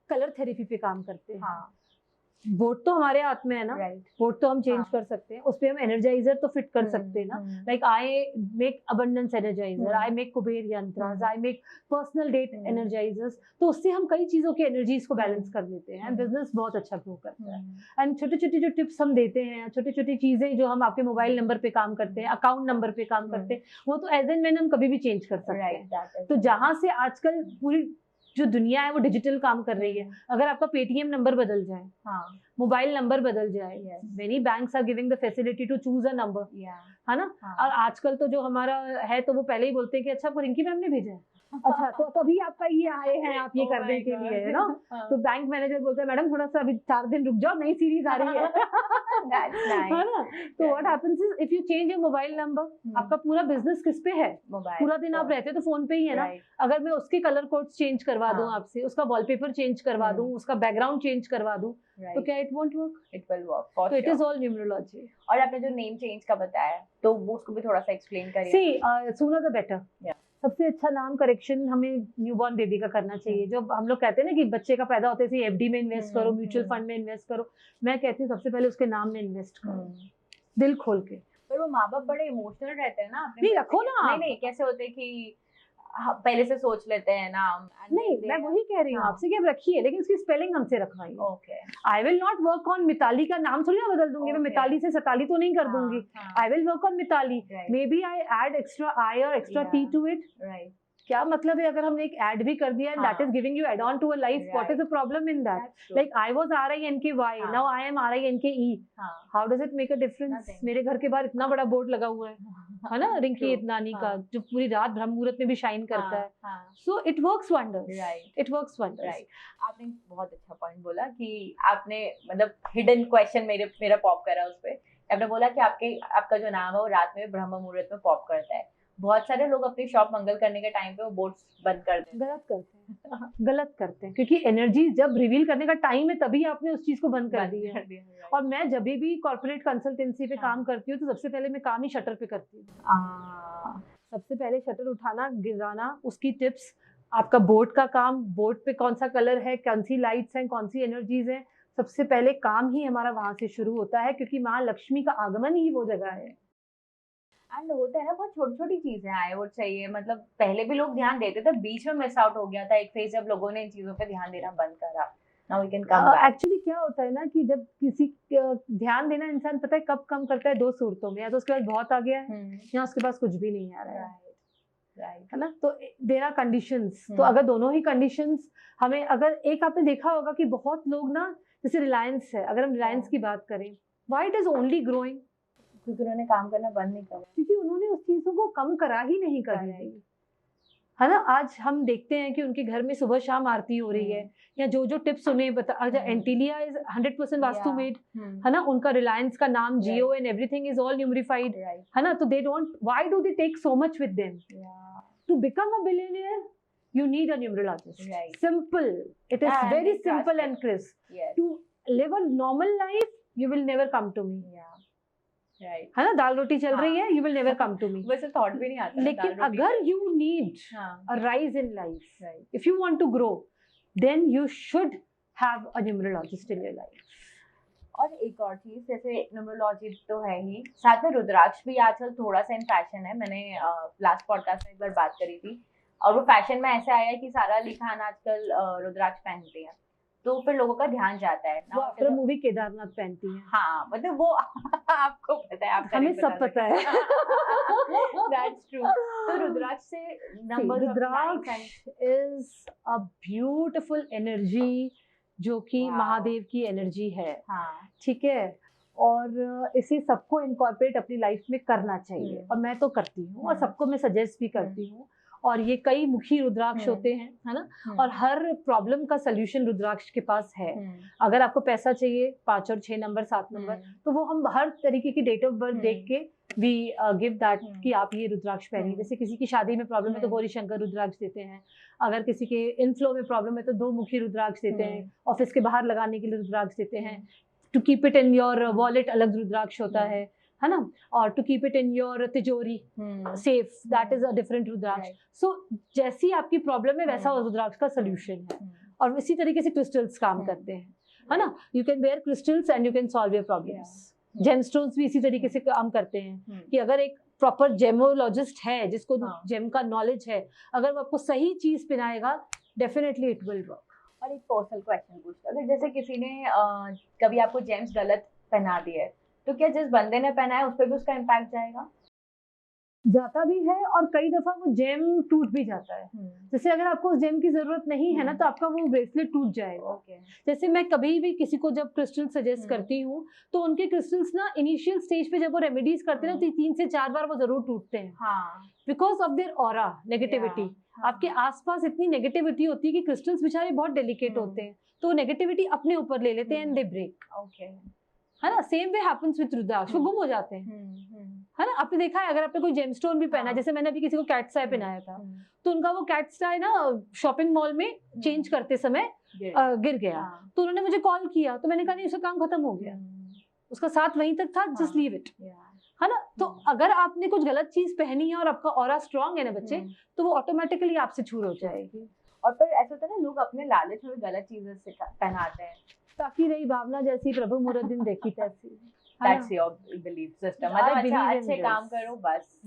कलर थेरेपी पे काम करते हैं. वोट तो हमारे हाथ में है ना, वोट तो हम चेंज कर सकते हैं, उस पे हम एनर्जाइजर तो फिट कर सकते हैं ना. Like I make abundance energiser, I make Kuber yantras, I make personal date energisers. तो उससे हम कई चीजों की एनर्जीज को बैलेंस कर लेते हैं, बिजनेस बहुत अच्छा ग्रो करता है. एंड छोटी छोटी जो टिप्स हम देते हैं, छोटी छोटी चीजें जो हम आपके मोबाइल नंबर पे काम करते हैं, अकाउंट नंबर पे काम करते हैं, वो तो एज एंड व्हेन हम कभी भी चेंज कर सकते हैं. तो जहां से आजकल पूरी जो दुनिया है वो डिजिटल काम कर रही है, अगर आपका पेटीएम नंबर बदल जाए, मोबाइल नंबर बदल जाए, many banks are giving the facility to choose a number, है ना. और आजकल तो जो हमारा है तो वो पहले ही बोलते हैं कि अच्छा, आपको रिंकी मैम ने भेजा है, अच्छा तो तभी आपका ये आए हैं, आप ये करने के लिए, है ना. तो बैंक मैनेजर बोलता है, मैडम थोड़ा सा अभी 4 दिन रुक जाओ, नई सीरीज आ रही है, है ना. तो what happens is, if you change your mobile number, आपका पूरा बिजनेस किस पे है, पूरा दिन आप रहते तो फोन पे ही है ना. अगर मैं उसके कलर कोड्स चेंज करवा दूं आपसे, उसका वॉलपेपर चेंज करवा दूं, उसका बैकग्राउंड चेंज करवा दूं, तो क्या it won't work? It will work. तो इट इज ऑल न्यूमरोलॉजी. और आपने जो नेम चेंज का बताया, तो वो उसको भी थोड़ा सा एक्सप्लेन करिए. सी, सूनर द बेटर. सबसे अच्छा नाम करेक्शन हमें न्यूबॉर्न बेबी का करना चाहिए. जो हम लोग कहते हैं ना कि बच्चे का पैदा होते ही एफडी में इन्वेस्ट करो, म्यूचुअल फंड में इन्वेस्ट करो, मैं कहती हूँ सबसे पहले उसके नाम में इन्वेस्ट करो, दिल खोल के. पर वो माँ बाप बड़े इमोशनल रहते हैं ना. नहीं, रखो ना. नहीं, कैसे होते हैं कि पहले से सोच लेते हैं ना. नहीं, मैं वही कह रही हूँ आपसे कि आप रखिए, लेकिन उसकी स्पेलिंग हमसे रखवाइए. Okay. I will not work on Mitali का नाम थोड़ी ना बदल दूंगी, मैं मिताली से सताली तो नहीं कर दूंगी. I will work on Mitali, maybe I add extra I और extra T to it. Right. क्या मतलब है, अगर हमने एक ऐड भी कर दिया and that is giving you add on to a life, what is the problem in that? Like I was RINKY, now I am RINKE. How does it make a difference? मेरे घर के बाहर इतना बड़ा board लगा हुआ है ना, रिंकी इतनानी का, जो पूरी रात ब्रह्म मुहूर्त में भी शाइन करता है. So it works wonders. It works wonders. आपने बहुत अच्छा पॉइंट बोला कि आपने मतलब हिडन क्वेश्चन मेरा पॉप करा उस पे. आपने बोला कि आपका जो नाम है वो रात में ब्रह्म मुहूर्त में पॉप करता है. बहुत सारे लोग अपनी शॉप मंगल करने के टाइम पे वो बोर्ड्स बंद कर देते हैं. गलत करते हैं क्योंकि एनर्जी जब रिवील करने का टाइम है तभी आपने उस चीज को बंद कर दिया है. और मैं जब भी कॉर्पोरेट कंसल्टेंसी पे काम करती हूँ तो सबसे पहले मैं काम ही शटर पे करती हूँ. सबसे पहले शटर उठाना, गिराना, उसकी टिप्स, आपका बोर्ड का काम, बोर्ड पे कौन सा कलर है, कौन सी लाइट्स हैं, कौन सी एनर्जीज हैं, सबसे पहले काम ही हमारा वहां से शुरू होता है क्योंकि माँ लक्ष्मी का आगमन ही वो जगह है. एंड होता है ना, बहुत छोटी छोटी चीजें आए वो चाहिए. मतलब पहले भी लोग ध्यान देते थे, बीच में मिस आउट हो गया था एक फेज जब लोगों ने इन चीजों पे ध्यान देना बंद करा. Now we can come back. Actually क्या होता है ना कि जब किसी ध्यान देना इंसान पता है कब कम करता है, 2 सूरतों में, या तो उसके पास बहुत आ गया है या उसके पास कुछ भी नहीं आ रहा है. है ना. तो देयर आर कंडीशंस. तो अगर दोनों ही कंडीशंस हमें, अगर एक आपने देखा होगा कि बहुत लोग ना, जैसे रिलायंस है, अगर हम रिलायंस की बात करें, why it is only growing? क्योंकि उन्होंने काम करना बंद नहीं करा, क्योंकि उन्होंने उस चीजों को कम करा ही नहीं कर रही है ना. आज हम देखते हैं कि उनके घर में सुबह शाम आरती हो रही है, या जो जो टिप्स उन्हें बता, एंटीलिया इज 100% वास्तु मेड, है ना. उनका रिलायंस का नाम, Jio and everything is all numerified, है ना. तो they don't, why do they take so much with them? To become a billionaire you need a numerologist. Simple. It is very simple and crisp. To live a normal life, you will never come to me. है ना. दाल रोटी चल रही है, you will never come to me. वैसे thought भी नहीं आता. लेकिन अगर you need a rise in life, if you want to grow, then you should have a numerologist in your life. और एक और चीज, जैसे न्यूमरोलॉजी तो है ही, साथ में रुद्राक्ष भी आजकल थोड़ा सा इन फैशन है। मैंने लास्ट पॉडकास्ट में एक बार बात करी थी, और वो फैशन में ऐसे आया है कि सारा अली खान आजकल रुद्राक्ष पहनते हैं, तो फिर लोगों का ध्यान जाता है वो आफ्टर मूवी केदारनाथ पहनती है। हाँ, मतलब वो आपको पता है, आपको हमें सब पता है। That's true. तो रुद्राक्ष से numbers of the ninth rudraksha is a beautiful energy जो कि Wow. महादेव की एनर्जी है, हाँ, ठीक है, और इसे सबको इनकॉर्पोरेट अपनी लाइफ में करना चाहिए, और मैं तो करती हूँ और सबको मैं सजेस्ट भी करती हूँ। और ये कई मुखी रुद्राक्ष होते हैं, है ना, और हर प्रॉब्लम का सोल्यूशन रुद्राक्ष के पास है। अगर आपको पैसा चाहिए 5 और 6 नंबर 7 नंबर, तो वो हम हर तरीके की डेट ऑफ बर्थ देख के वी गिव दैट कि आप ये रुद्राक्ष पहनिए। जैसे किसी की शादी में प्रॉब्लम है तो गौरी शंकर रुद्राक्ष देते हैं, अगर किसी के इनफ्लो में प्रॉब्लम है तो 2 मुखी रुद्राक्ष देते हैं, ऑफिस के बाहर लगाने के लिए रुद्राक्ष देते हैं, to keep it in your wallet अलग रुद्राक्ष होता है ना, और to keep it in your tijori safe, that is a different rudraksha. So जैसी आपकी प्रॉब्लम है वैसा रुद्राक्ष का सोल्यूशन है, और इसी तरीके से क्रिस्टल्स काम करते हैं, है ना। You can wear crystals and you can solve your problems. Gemstones भी इसी तरीके से काम करते हैं कि अगर एक प्रॉपर जेमोलॉजिस्ट है जिसको जेम का नॉलेज है, अगर वो आपको सही चीज पहनाएगा, डेफिनेटली इट विल वर्क। और एक पर्सनल क्वेश्चन पूछता, अगर जैसे किसी ने कभी आपको जेम्स गलत पहना दिया है, तो क्या जिस बंदे ने पहना है उस पर भी उसका इम्पैक्ट जाएगा? जाता भी है, और कई दफा वो जेम टूट भी जाता है। जैसे अगर आपको उस जेम की जरूरत नहीं है ना, तो आपका वो ब्रेसलेट टूट जाएगा। जैसे मैं कभी भी किसी को जब क्रिस्टल सजेस्ट करती हूँ, तो उनके क्रिस्टल्स ना इनिशियल स्टेज पे जब वो रेमेडीज करते हैं ना, तो 3 से 4 बार वो जरूर टूटते हैं, because of their aura negativity. आपके आसपास इतनी नेगेटिविटी होती है कि क्रिस्टल्स बेचारे बहुत डेलिकेट होते हैं, तो वो नेगेटिविटी अपने ऊपर ले लेते हैं एंड दे ब्रेक, है ना। सेम वे हैपेंस विद रुद्राक्ष, वो गुम हो जाते हैं, है ना। आपने देखा है, अगर आपने कोई जेमस्टोन भी पहना, जैसे मैंने अभी किसी को कैट्स आई पहनाया था, तो उनका वो कैट्स आई ना शॉपिंग मॉल में चेंज करते समय गिर गया, तो उन्होंने मुझे कॉल किया, तो मैंने कहा नहीं, उसका काम खत्म हो गया, उसका साथ वहीं तक था, जस्ट लीव इट, है ना। तो अगर आपने कुछ गलत चीज पहनी है और आपका ऑरा स्ट्रांग है ना बच्चे, तो वो ऑटोमेटिकली आपसे छूट हो जाएगी। और फिर ऐसा होता है ना, लोग अपने लालच में गलत चीजें पहनाते हैं। ताकि रही भावना जैसी प्रभु मुरद्दीन देखी तैसी। That's your belief system. मतलब अच्छे काम करो बस।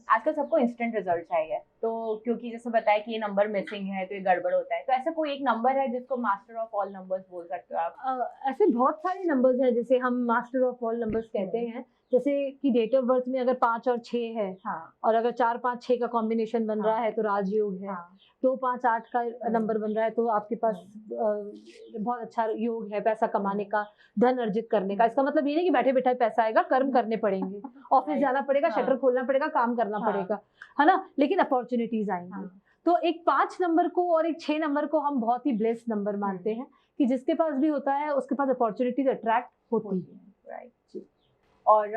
आजकल सबको इंस्टेंट रिजल्ट चाहिए, तो क्योंकि जैसे बताया कि ये नंबर मिसिंग है तो ये गड़बड़ होता है, तो ऐसा कोई एक नंबर है जिसको मास्टर ऑफ ऑल नंबर्स बोल सकते हो आप? ऐसे बहुत सारे नंबर्स हैं जिसे हम मास्टर ऑफ ऑल नंबर्स कहते हैं। जैसे कि डेट ऑफ बर्थ में अगर 5 और 6 है, और अगर 4, 5, 6 का कॉम्बिनेशन बन रहा है तो राजयोग है, 2, 5, 8 का नंबर बन रहा है तो आपके पास बहुत अच्छा योग है पैसा कमाने का, धन अर्जित करने का। इसका मतलब ये नहीं कि बैठे बैठे पैसा आएगा, कर्म करने पड़ेंगे, ऑफिस जाना पड़ेगा, शटर खोलना पड़ेगा, काम करना पड़ेगा, है ना, लेकिन अपॉर्चुनिटीज आएंगी। तो एक 5 नंबर को और एक 6 नंबर को हम बहुत ही ब्लेस्ड नंबर मानते हैं कि जिसके पास भी होता है उसके पास अपॉर्चुनिटीज अट्रैक्ट होती है। राइट। और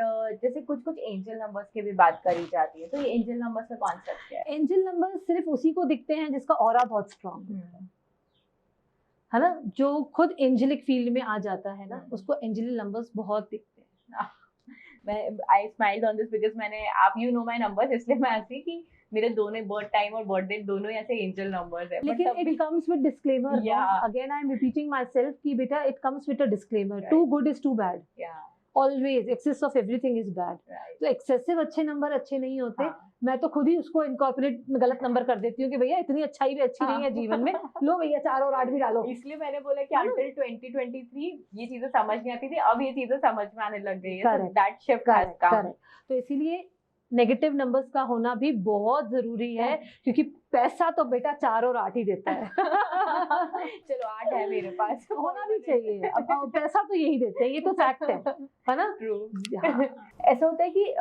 जैसे कुछ एंजल नंबर्स की भी बात करी जाती है, तो ये एंजल नंबर्स का कॉन्सेप्ट क्या है? एंजल नंबर्स सिर्फ उसी को दिखते हैं जिसका ऑरा बहुत स्ट्रांग है ना, जो खुद एंजेलिक फील्ड में आ जाता है ना, उसको एंजल नंबर्स बहुत दिखते हैं। मैं आई स्माइल्ड ऑन दिस बिकॉज मैंने, आप यू नो माय नंबर्स, इसलिए मैं ऐसी कि मेरे दोनों बर्थ टाइम और बर्थ डेट दोनों ऐसे एंजल नंबर्स है। लेकिन it comes with disclaimer, again I am repeating myself कि बेटा it comes with a disclaimer, too good is too bad, always excess of everything is bad. तो excessive अच्छे number अच्छे नहीं होते। मैं तो खुद ही उसको इनकॉर्पोरेट गलत नंबर कर देती हूँ कि भैया इतनी अच्छाई भी अच्छी नहीं है जीवन में, लो भैया 4 और 8 भी डालो। इसलिए मैंने बोला कि अंटिल 2023 ये चीजें समझ नहीं आती थी, अब ये चीजें समझ में आने लग गई है। That shift has come. तो इसीलिए नेगेटिव नंबर्स का होना भी बहुत जरूरी है, क्योंकि पैसा तो बेटा 4 और 8 ही देता है। चलो 8 है मेरे पास, होना भी चाहिए, अब पैसा तो यही देते हैं, ये तो फैक्ट है ना। ट्रू। ऐसा होता है कि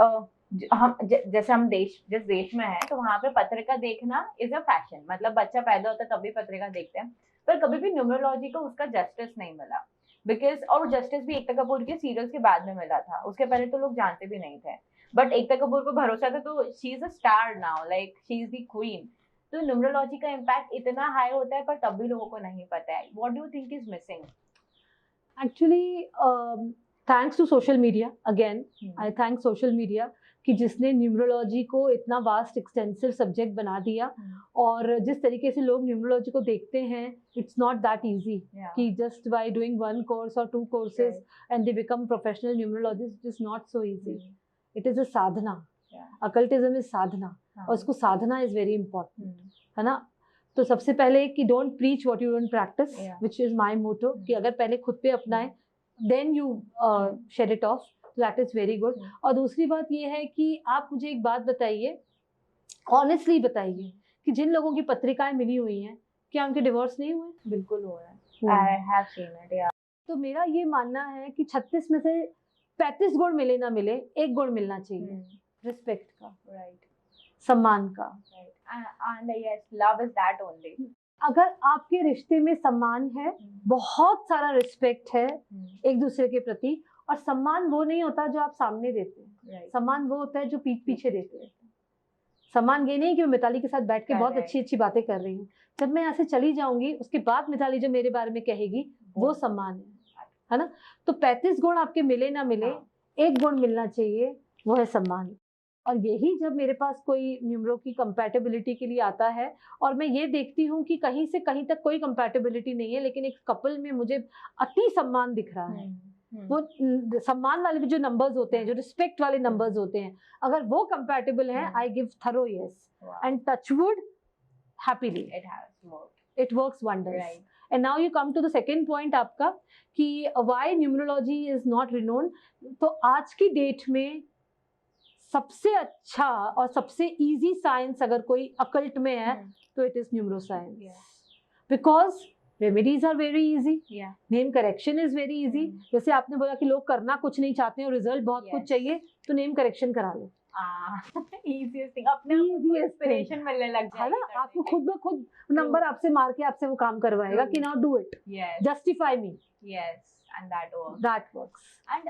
हम जैसे हम जिस देश में है, तो वहाँ पे पत्रिका देखना इज अ फैशन, मतलब बच्चा पैदा होता है तब भी पत्रिका देखते हैं, पर कभी भी न्यूमरोलॉजी को उसका जस्टिस नहीं मिला, बिकॉज और जस्टिस भी एकता कपूर के सीरियल्स के बाद में मिला था, उसके पहले तो लोग जानते भी नहीं थे, बट एकता कपूर को भरोसा था, तो she is a star now, like she is the queen. तो न्यूमरोलॉजी का इम्पैक्ट इतना हाई होता है पर तब भी लोगों को नहीं पता है। What do you think is missing? Actually thanks to social media, again I thank social media कि जिसने न्यूमरोलॉजी को इतना वास्ट एक्सटेंसिव सब्जेक्ट बना दिया, और जिस तरीके से लोग न्यूमरोलॉजी को देखते हैं, इट्स नॉट दैट इजी कि जस्ट बाय डूइंग 1 कोर्स और 2 courses and they become professional numerologist, it is not so easy, it is a sadhana, occultism is sadhana, और उसको साधना इज वेरी इंपॉर्टेंट, है ना। तो सबसे पहले कि don't preach what you don't practice, which is my motto, कि अगर पहले खुद पे अपनाए then you shed it off, that is very good. और दूसरी बात ये है कि आप मुझे एक बात बताइए, ऑनेस्टली बताइए, कि जिन लोगों की पत्रिकाएं मिली हुई हैं, क्या उनके डिवोर्स नहीं हुए? बिल्कुल हो रहा है, आई हैव सीन इट, या। तो मेरा ये मानना है कि 36 में से 35 गुण मिले ना मिले, 1 गुण मिलना चाहिए, रिस्पेक्ट का, राइट, सम्मान का, and yes, love is that only. अगर आपके रिश्ते में सम्मान है, बहुत सारा रिस्पेक्ट है एक दूसरे के प्रति, और सम्मान वो नहीं होता जो आप सामने देते हैं, सम्मान वो होता है जो पीठ पीछे देते हैं। सम्मान ये नहीं कि मैं मिताली के साथ बैठ के बहुत अच्छी अच्छी बातें कर रही हूँ, जब मैं यहाँ से चली जाऊंगी उसके बाद मिताली जो मेरे बारे में कहेगी, वो सम्मान है ना। तो 35 गुण आपके मिले ना मिले, 1 गुण मिलना चाहिए, वो है सम्मान। और यही जब मेरे पास कोई न्यूमरो की कंपैटिबिलिटी के लिए आता है, और मैं ये देखती हूँ कि कहीं से कहीं तक कोई कंपैटिबिलिटी नहीं है, लेकिन एक कपल में मुझे अति सम्मान दिख रहा है, वो सम्मान वाले जो नंबर्स होते हैं, जो रिस्पेक्ट वाले नंबर्स होते हैं, अगर वो कंपैटिबल हैं, I give thorough yes and touchwood happily it works wonders. And now you come to the second point आपका, कि why numerology is not renowned. तो आज की डेट में सबसे अच्छा और सबसे इजी साइंस अगर कोई अकल्ट में है, तो it is numero science, because remedies are very easy, name correction is very easy. जैसे आपने बोला कि लोग करना कुछ नहीं चाहते हैं और रिजल्ट बहुत कुछ चाहिए, तो नेम करेक्शन करा लो, इजीएस्ट थिंग, अपने इंस्पिरेशन मिलने लग जाएगा, है ना। आपको खुद ब खुद नंबर आपसे मार के आपसे वो काम करवाएगा कि now do it, justify me, yes, and that works. And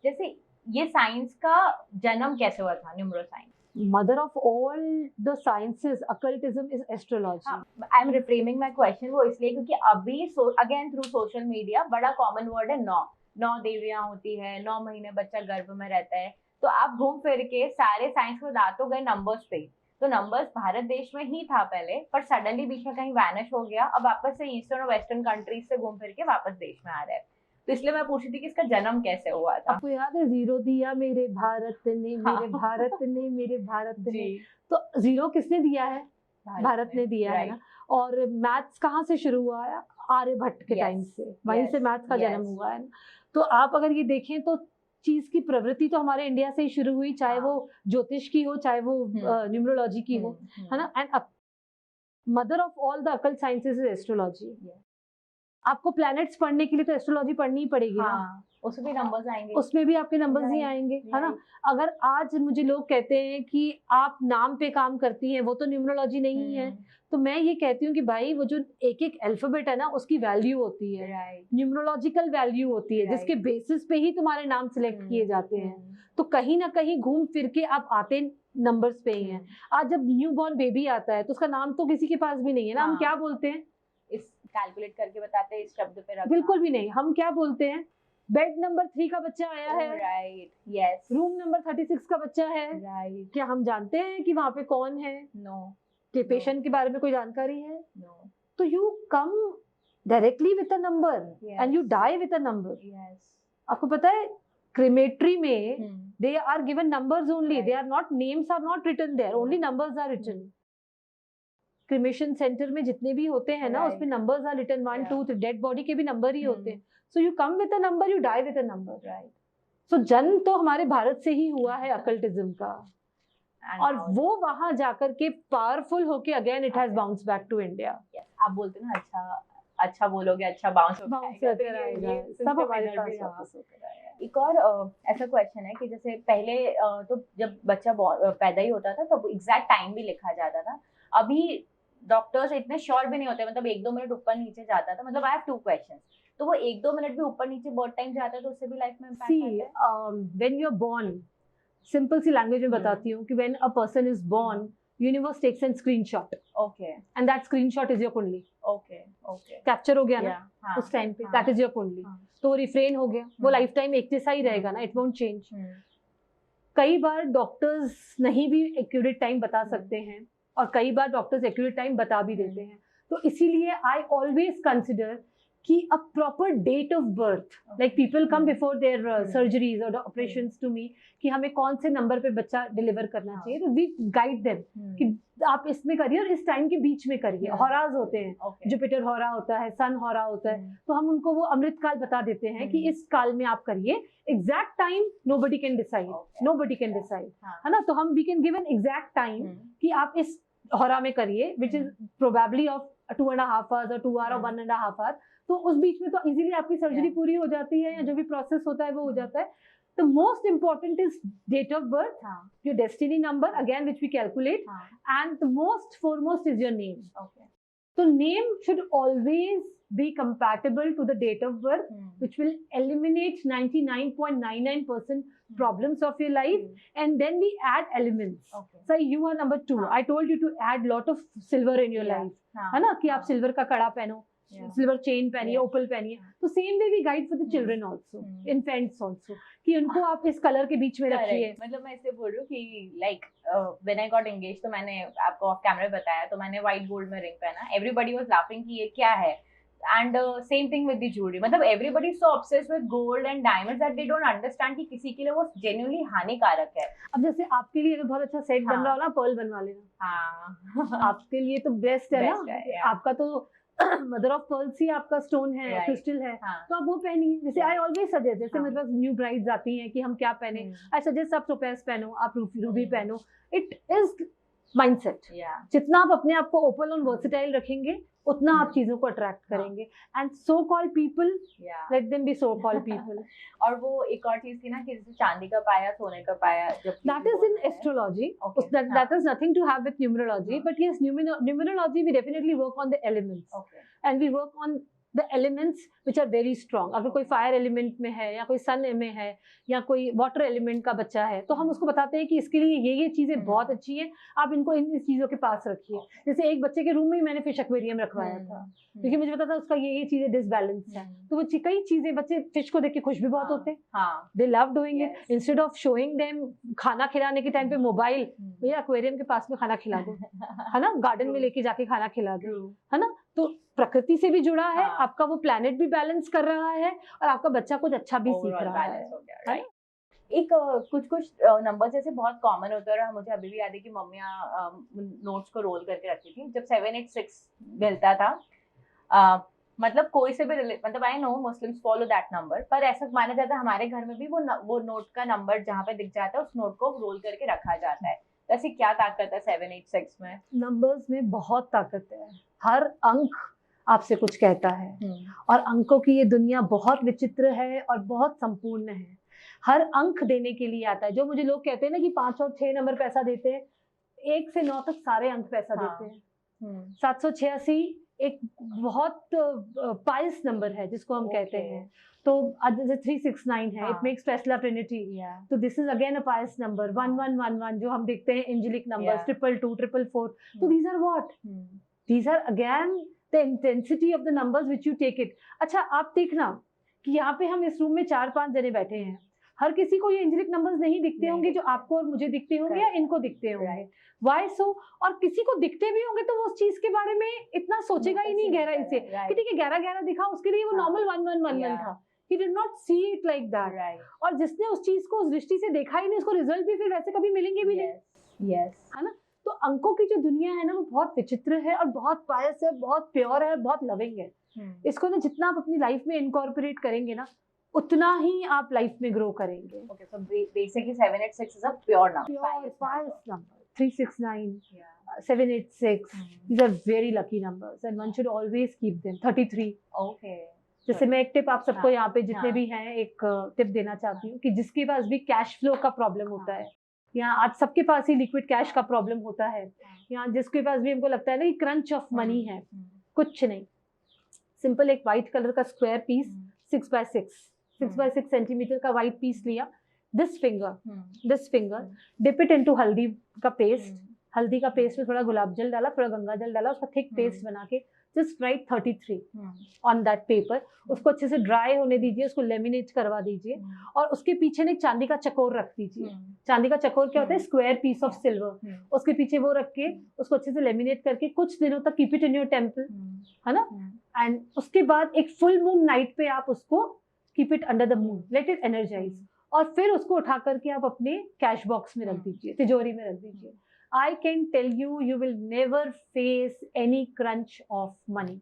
जैसे ये साइंस का जन्म कैसे हुआ था, numero science? Mother of all the sciences, occultism is astrology. I am reframing my question वो इसलिए क्योंकि अभी अगेन थ्रू सोशल मीडिया बड़ा कॉमन वर्ड है 9 देवियां होती है, 9 महीने बच्चा गर्भ में रहता है, तो आप घूम फिर के सारे साइंस को ला तो गए नंबर्स पे। तो नंबर्स भारत देश में ही था पहले, पर सडनली बीच में कहीं वैनिश हो गया, अब वापस से ईस्टर्न और वेस्टर्न कंट्रीज से घूम फिर के वापस देश में आ रहा है। तो इसलिए मैं पूछ रही थी कि इसका जन्म कैसे हुआ था। आपको याद है जीरो दिया मेरे भारत ने, मेरे भारत ने, मेरे भारत ने, तो जीरो किसने दिया है? भारत ने दिया है ना। और मैथ्स कहाँ से शुरू हुआ है? आर्यभट्ट के टाइम से, वहीं से मैथ्स का जन्म हुआ है ना। तो आप अगर ये देखें तो चीज की प्रवृत्ति तो हमारे इंडिया से ही शुरू हुई, चाहे वो ज्योतिष की हो, चाहे वो न्यूमरोलॉजी की हो, है ना। And mother of all the occult sciences is astrology. आपको प्लैनेट्स पढ़ने के लिए तो एस्ट्रोलॉजी पढ़नी ही पड़ेगी ना, उसमें भी नंबर्स आएंगे, उसमें भी आपके नंबर्स ही आएंगे, है ना। अगर आज मुझे लोग कहते हैं कि आप नाम पे काम करती हैं, वो तो न्यूमरोलॉजी नहीं है, तो मैं ये कहती हूँ कि भाई वो जो एक एक अल्फाबेट है ना, उसकी वैल्यू होती है, न्यूमरोलॉजिकल वैल्यू होती है, जिसके बेसिस पे ही तुम्हारे नाम सिलेक्ट किए जाते हैं। तो कहीं ना कहीं घूम फिर के आप आते नंबर्स पे ही हैं। आज जब न्यू बॉर्न बेबी आता है तो उसका नाम तो किसी के पास भी नहीं है ना, हम क्या बोलते हैं? इस कैलकुलेट करके बताते हैं, इस शब्द पे रखना, बिल्कुल भी नहीं। हम क्या बोलते हैं? बेड नंबर 3 का बच्चा आया है, राइट, यस। रूम नंबर 36 का बच्चा है, राइट। क्या हम जानते हैं कि वहाँ पे कौन है? नो। कि पेशेंट के बारे में कोई जानकारी है? नो। तो you come directly with a number and you die with a number. Yes. आपको पता है क्रिमेटरी में they are given numbers only, they are not, names are not written there, only numbers are written. Cremation centre में जितने भी होते हैं ना, उसमें numbers are written 1 2 3, dead body के भी नंबर ही होते हैं। So you come with a number, you die with a number, right. So जन्म तो हमारे भारत से ही हुआ है अकल्टिज्म का, और वो वहां जाकर के पावरफुल होके again it has bounce back to India. आप बोलते ना अच्छा बोलोगे, अच्छा बाउंस होकर आएगा, सब हमारे पास वापस होकर आएगा। एक और ऐसा क्वेश्चन है कि जैसे पहले तो जब बच्चा पैदा ही होता था तब एग्जैक्ट टाइम भी लिखा जाता था, अभी डॉक्टर्स इतने श्योर भी नहीं होते, मतलब 1-2 मिनट ऊपर नीचे जाता था। मतलब आई हैव 2 क्वेश्चंस, तो वो 1-2 मिनट भी ऊपर नीचे बहुत टाइम जाता है तो उससे भी लाइफ में इम्पैक्ट आता है? When you are born, simple सी लैंग्वेज में बताती हूँ कि when a person is born, universe takes an screenshot, okay, and that screenshot is your kundli. Okay, capture हो गया ना उस टाइम पे, दैट इज योर कुंडली। तो रिफ्रेन हो गया, वो लाइफ टाइम एक जैसा ही रहेगा ना, इट वोंट चेंज। कई बार डॉक्टर्स नहीं भी एक्यूरेट टाइम बता सकते हैं और कई बार डॉक्टर्स एक्यूरेट टाइम बता भी देते हैं। तो इसीलिए आई ऑलवेज कंसिडर कि a proper date of birth, like people come before their surgeries और ऑपरेशंस टू मी कि हमें कौन से नंबर पे बच्चा डिलीवर करना चाहिए, तो वी गाइड देम कि आप इसमें करिए और इस टाइम के बीच में करिए। हॉराज होते हैं, जुपिटर हॉरा होता है, सन हॉरा होता है, तो हम उनको वो अमृत काल बता देते हैं कि इस काल में आप करिए। Exact time nobody can decide, nobody can decide, है ना। तो हम we can give an exact time कि आप इस हॉरा में करिए, which is probably of 2.5 hours और 2 hour और 1.5 hour। तो उस बीच में तो इजीली आपकी सर्जरी पूरी हो जाती है या जो भी प्रोसेस होता है वो हो जाता है। The most important is date of birth, your destiny number again which we calculate, and the most foremost is your name. So name should always be compatible to the date of birth, which will eliminate 99.99% problems of your life. And then we add elements. So you are number 2. I told you to add lot of silver in your life, है ना, कि आप silver का कड़ा पहनो, silver chain पहनिए, opal पहनिए। तो same way we guide for the children also, infants also, कि उनको आप इस कलर के बीच में रखिए। मतलब मैं इससे बोल रही हूँ कि like when I got engage, तो मैंने आपको ऑफ कैमरा बताया, तो मैंने व्हाइट गोल्ड में रिंग पहना। एवरीबॉडी वाज लाफिंग कि ये क्या है, and same thing with the jewellery. मतलब everybody so obsessed with gold and diamonds that they don't understand कि किसी के लिए वो जेन्युइनली हानिकारक है। अब जैसे आपके लिए अगर बहुत अच्छा सेट बन रहा हो ना, पर्ल बनवा लेना। आपके लिए तो बेस्ट है ना। आपका तो मदर ऑफ पर्ल्स ही आपका स्टोन है, क्रिस्टल है, तो आप वो पहनिए। जैसे आई ऑलवेज सजेस्ट, जैसे मेरे पास न्यू ब्राइड्स आती हैं कि हम क्या पहने, आई सजेस्ट आप टोपैज पहनो, आप रूबी पहनो। It is mindset. जितना आप अपने आप को ओपन और वर्सेटाइल रखेंगे उतना आप चीजों को अट्रैक्ट करेंगे। And so called people, let them be so called people. और वो एक और चीज थी ना कि जैसे चांदी का पाया, सोने का पाया, that is in astrology. That has nothing to have with numerology, but yes, numerology we definitely work on the elements, and we work on the elements which are very strong. अगर कोई फायर एलिमेंट में है या कोई सन में है या कोई वाटर एलिमेंट का बच्चा है, तो हम उसको बताते हैं कि इसके लिए ये चीजें बहुत अच्छी हैं, आप इनको इन चीजों के पास रखिए। जैसे एक बच्चे के रूम में ही मैंने फिश एक्वेरियम रखवाया था, क्योंकि मुझे पता था उसका ये चीजें डिसबैलेंस है। तो वो कई चीजें, बच्चे फिश को देख के खुश भी बहुत होते हैं, दे love doing it. Instead of showing them खाना खिलाने के टाइम पे मोबाइल, भैया एक्वेरियम के पास में खाना खिला दो, है ना, गार्डन में लेके जाके खाना खिला दो, है ना। तो प्रकृति से भी जुड़ा है, आपका वो प्लैनेट भी बैलेंस कर रहा है और आपका बच्चा कुछ अच्छा भी सीख रहा है। एक कुछ नंबर जैसे बहुत कॉमन होते हैं, और मुझे अभी भी याद है कि मम्मियाँ नोट्स को रोल करके रखती थी जब 786 मिलता था। मतलब कोई से भी मतलब I know Muslims follow that number, पर ऐसा माना जाता है हमारे घर में भी वो नोट का नंबर जहाँ पे दिख जाता है उस नोट को रोल करके रखा जाता है। ऐसी क्या ताकत है 786 में? नंबर्स में बहुत ताकत है। हर अंक आपसे कुछ कहता है, और अंकों की ये दुनिया बहुत विचित्र है और बहुत संपूर्ण है। हर अंक देने के लिए आता है। जो मुझे लोग कहते हैं ना कि 5 और 6 नंबर पैसा देते हैं, 1 से 9 तक सारे अंक पैसा देते हैं। 786 एक बहुत पायस नंबर है जिसको हम कहते हैं। तो जैसे 369 है, it makes Tesla trinity, so this is again a pious number. 1111 जो हम देखते हैं एंजेलिक नंबर्स, 222, 444, तो these are what, these are again the intensity of the numbers which you take it. अच्छा, आप देखना कि यहाँ पे हम इस रूम में 4-5 जने बैठे हैं, हर किसी को ये एंजेलिक नंबर्स नहीं दिखते होंगे जो आपको और मुझे दिखते होंगे या इनको दिखते होंगे। Why so? और किसी को दिखते भी होंगे तो वो उस चीज के बारे में इतना सोचेगा ही नहीं गहराई से कि ठीक है 11-11 दिखा, उसके लिए वो नॉर्मल 1111 था। He did not see it like that. और जिसने उस चीज को उस दृष्टि से देखा ही नहीं, उसको रिजल्ट भी फिर वैसे कभी मिलेंगे भी नहीं। है ना। तो अंकों की जो दुनिया है ना, वो बहुत विचित्र है और बहुत पायस है, बहुत प्योर है, बहुत लविंग है। इसको ना जितना आप अपनी लाइफ में इनकॉर्पोरेट करेंगे ना, उतना ही आप लाइफ में ग्रो करेंगे। Okay, so basically 786 is a pure number. Pure pious number. 369, 786. These are very lucky numbers, and one should always keep them. 33. Okay. जैसे मैं एक टिप आप सबको यहाँ पे जितने भी हैं एक टिप देना चाहती हूँ कि जिसके पास भी कैश फ्लो का प्रॉब्लम होता है, यहाँ आज सबके पास ही लिक्विड कैश का प्रॉब्लम होता है, यहाँ जिसके पास भी हमको लगता है ना कि क्रंच ऑफ मनी है, कुछ नहीं, सिंपल एक व्हाइट कलर का स्क्वायर पीस 6x6 सेंटीमीटर का व्हाइट पीस लिया, this finger dip it into हल्दी का पेस्ट, हल्दी का पेस्ट में थोड़ा गुलाब जल डाला, थोड़ा गंगा जल डाला, उसका थिक पेस्ट बना के just right 33 on that paper. उसको अच्छे से ड्राई होने दीजिए, उसको लेमिनेट करवा दीजिए और उसके पीछे ना एक चांदी का चकोर रख दीजिए। चांदी का चकोर क्या होता है? Square piece of silver. उसके पीछे वो रख के उसको अच्छे से लेमिनेट करके कुछ दिनों तक keep it in your temple, है ना। एंड उसके बाद एक फुल मून नाइट पे आप उसको keep it under the moon, let it energise, और फिर उसको उठा करके आप अपने कैश बॉक्स में रख दीजिए, तिजोरी में रख दीजिए। I can tell you, you will never face any crunch of money.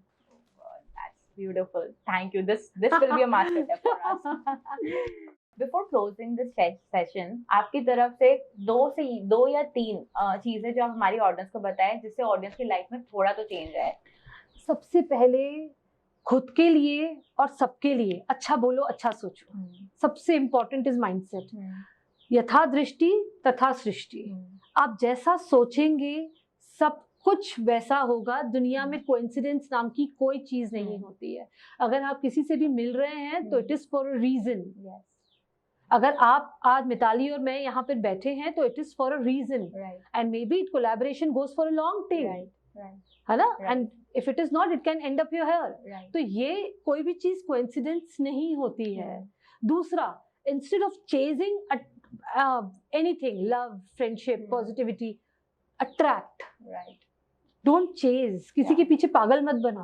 That's beautiful. Thank you. This will be a master tip for us. Before closing this session, आपकी तरफ से दो या तीन चीजें जो आप हमारी ऑडियंस को बताएं जिससे ऑडियंस की लाइफ में थोड़ा तो चेंज आए। सबसे पहले खुद के लिए और सबके लिए अच्छा बोलो, अच्छा सोचो। सबसे इम्पोर्टेंट इज माइंडसेट। यथा दृष्टि तथा सृष्टि। आप जैसा सोचेंगे सब कुछ वैसा होगा। दुनिया में कोइंसिडेंस नाम की कोई चीज नहीं होती है। अगर आप किसी से भी मिल रहे हैं तो it is for a reason. अगर आप आज मिताली और मैं यहाँ पर बैठे हैं तो it is for a reason, and maybe collaboration goes for a long time, है ना। And if it is not, it can end up your hair. तो ये कोई भी चीज कोइंसिडेंस नहीं होती है। दूसरा, instead of chasing anything, love, friendship, positivity, attract, right? Don't chase. किसी के पीछे पागल मत बना,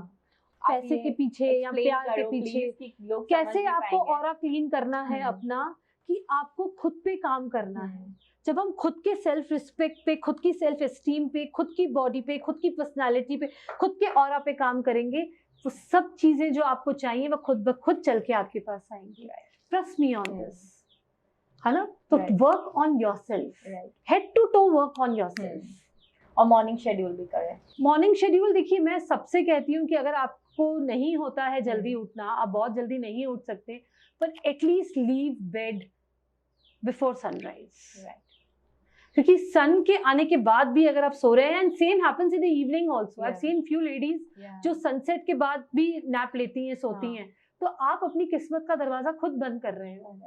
पैसे के पीछे या प्यार के पीछे। कैसे आपको ऑरा क्लीन करना है अपना, कि आपको खुद पे काम करना है। जब हम खुद के सेल्फ रिस्पेक्ट पे, खुद की सेल्फ एस्टीम पे, खुद की बॉडी पे, खुद की पर्सनालिटी पे, खुद के ऑरा पे काम करेंगे, वो सब चीजें जो आपको चाहिए वो खुद ब खुद चल के आपके पास आएंगी। ट्रस्ट मी ऑन दिस, है ना। तो work on yourself, head to toe work on yourself. और मॉर्निंग शेड्यूल भी करें। मॉर्निंग शेड्यूल देखिए, मैं सबसे कहती हूँ कि अगर आपको नहीं होता है जल्दी उठना, आप बहुत जल्दी नहीं उठ सकते, पर at least leave bed before sunrise, क्योंकि सन के आने के बाद भी अगर आप सो रहे हैं, and same happens in the evening also. I have scene few ladies जो सनसेट के बाद भी नैप लेती हैं, सोती हैं। तो आप अपनी किस्मत का दरवाजा खुद बंद कर रहे हो,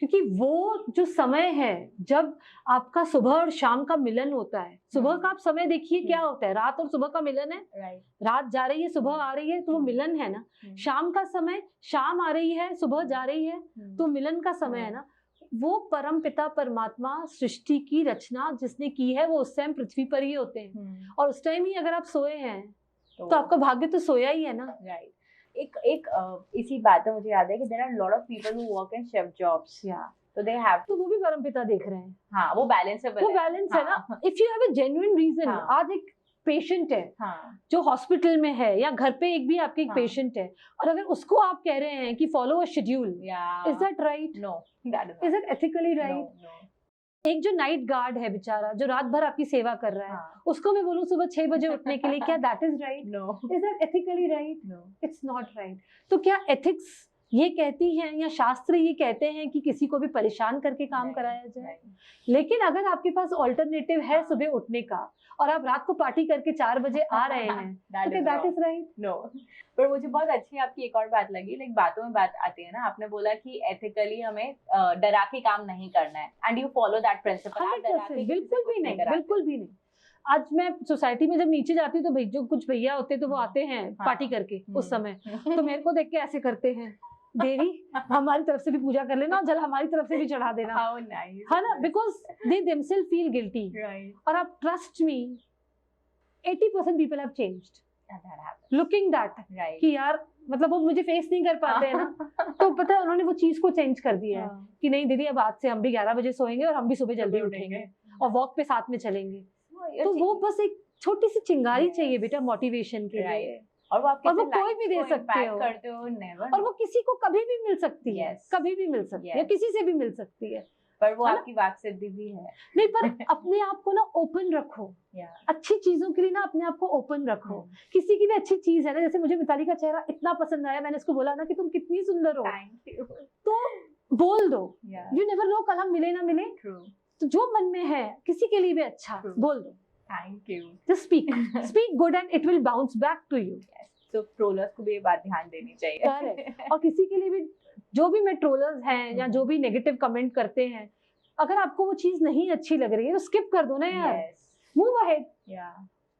क्योंकि वो जो समय है जब आपका सुबह और शाम का मिलन होता है। सुबह का आप समय देखिए क्या होता है, रात और सुबह का मिलन है। रात जा रही है, सुबह आ रही है, तो वो मिलन है ना। शाम का समय, शाम आ रही है, सुबह जा रही है, तो मिलन का समय है ना। वो परम पिता परमात्मा सृष्टि की रचना जिसने की है, वो उस टाइम पृथ्वी पर ही होते हैं, और उस टाइम ही अगर आप सोए हैं तो आपका भाग्य तो सोया ही है ना। एक इसी बात में मुझे याद है कि there are lot of people who work in chef jobs, तो दे हैव, तो वो भी परमपिता देख रहे हैं। हाँ, वो बैलेंस है, वो बैलेंस है ना। If you have a genuine reason, आज एक पेशेंट है जो हॉस्पिटल में है, या घर पे एक भी आपके एक पेशेंट है, और अगर उसको आप कह रहे हैं कि follow a schedule, is that right? No, that is it ethically right? एक जो नाइट गार्ड है बेचारा, जो रात भर आपकी सेवा कर रहा है, उसको मैं बोलूं सुबह 6 बजे उठने के लिए, क्या that is right? No. Is that ethically right? No, it's not right. तो क्या एथिक्स ये कहती हैं या शास्त्र ये कहते हैं कि किसी को भी परेशान करके काम कराया जाए? लेकिन अगर आपके पास ऑल्टरनेटिव है सुबह उठने का, और आप रात को पार्टी करके 4 बजे आ रहे हैं, तो क्या दैट इज राइट? नो। पर मुझे बहुत अच्छी आपकी एक और बात लगी, लाइक बातों में बात आती है ना। आपने बोला कि एथिकली हमें डरा के काम नहीं करना है, and you follow that principle. बिल्कुल भी नहीं, बिल्कुल भी नहीं। आज मैं सोसाइटी में जब नीचे जाती हूँ तो जो कुछ भैया होते हैं तो वो आते हैं पार्टी करके उस समय, तो मेरे को देख के ऐसे करते हैं, देवी हमारी तरफ से भी पूजा कर लेना, जल हमारी तरफ से भी चढ़ा देना, है ना, because they themselves feel guilty. और आप trust me, 80% people have changed looking that, कि यार मतलब वो मुझे फेस नहीं कर पाते हैं ना, तो पता है उन्होंने वो चीज को चेंज कर दिया है कि नहीं दीदी, अब आज से हम भी 11 बजे सोएंगे और हम भी सुबह जल्दी उठेंगे और वॉक पे साथ में चलेंगे। तो वो बस एक छोटी सी चिंगारी चाहिए बेटा मोटिवेशन के लिए, और वो कोई भी दे सकते हो, और वो किसी को कभी भी मिल सकती है, कभी भी मिल सकती है, किसी से भी मिल सकती है, पर वो आपकी वाक सिद्धि भी है। नहीं, पर अपने आप को ना ओपन रखो, अच्छी चीजों के लिए ना अपने आप को ओपन रखो। किसी की भी अच्छी चीज है ना, जैसे मुझे मिताली का चेहरा इतना पसंद आया, मैंने उसको बोला ना कि तुम कितनी सुंदर हो, तो बोल दो। यू नेवर नो कल हम मिले ना मिले, तो जो मन में है किसी के लिए भी अच्छा बोल दो। Thank you. Just speak good and it will bounce back to you. तो ट्रोलर्स को भी ये बात ध्यान देनी चाहिए। और किसी के लिए भी, जो भी मैं ट्रोलर्स हैं या जो भी नेगेटिव कमेंट करते हैं, अगर आपको वो चीज नहीं अच्छी लग रही है तो स्किप कर दो ना यार, मूव अहेड।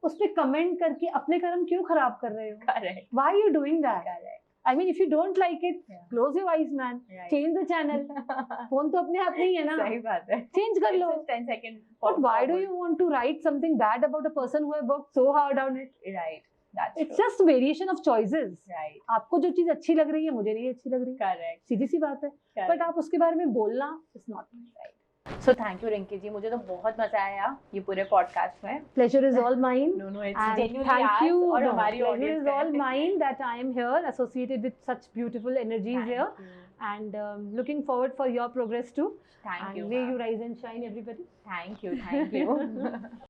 उस पे कमेंट करके अपने कर्म क्यों खराब कर रहे हो? Correct. Why are you doing that? Correct. I mean, if you don't like it, Yeah. close your eyes, man. Right. Change the channel. Phone तो अपने हाथ नहीं है ना. सही बात है. Change कर लो. It's just 10 second. But why do you want to write something bad about a person who have worked so hard on it? Right. That's It's true. just variation of choices. Right. आपको जो चीज अच्छी लग रही है मुझे नहीं अच्छी लग रही. Correct. सीधी सी बात है. Correct. But आप उसके बारे में बोलना is not right. So thank you Rinki जी, मुझे तो बहुत मजा आया ये पूरे पॉडकास्ट में. Pleasure is all mine. No, it's And genuinely thank ours you. और No, हमारी pleasure audience is all है. mine that I am here, associated with such beautiful energies Thank here, you. and looking forward for your progress too. Thank And you. may ma'am. you rise and shine, everybody. Thank you.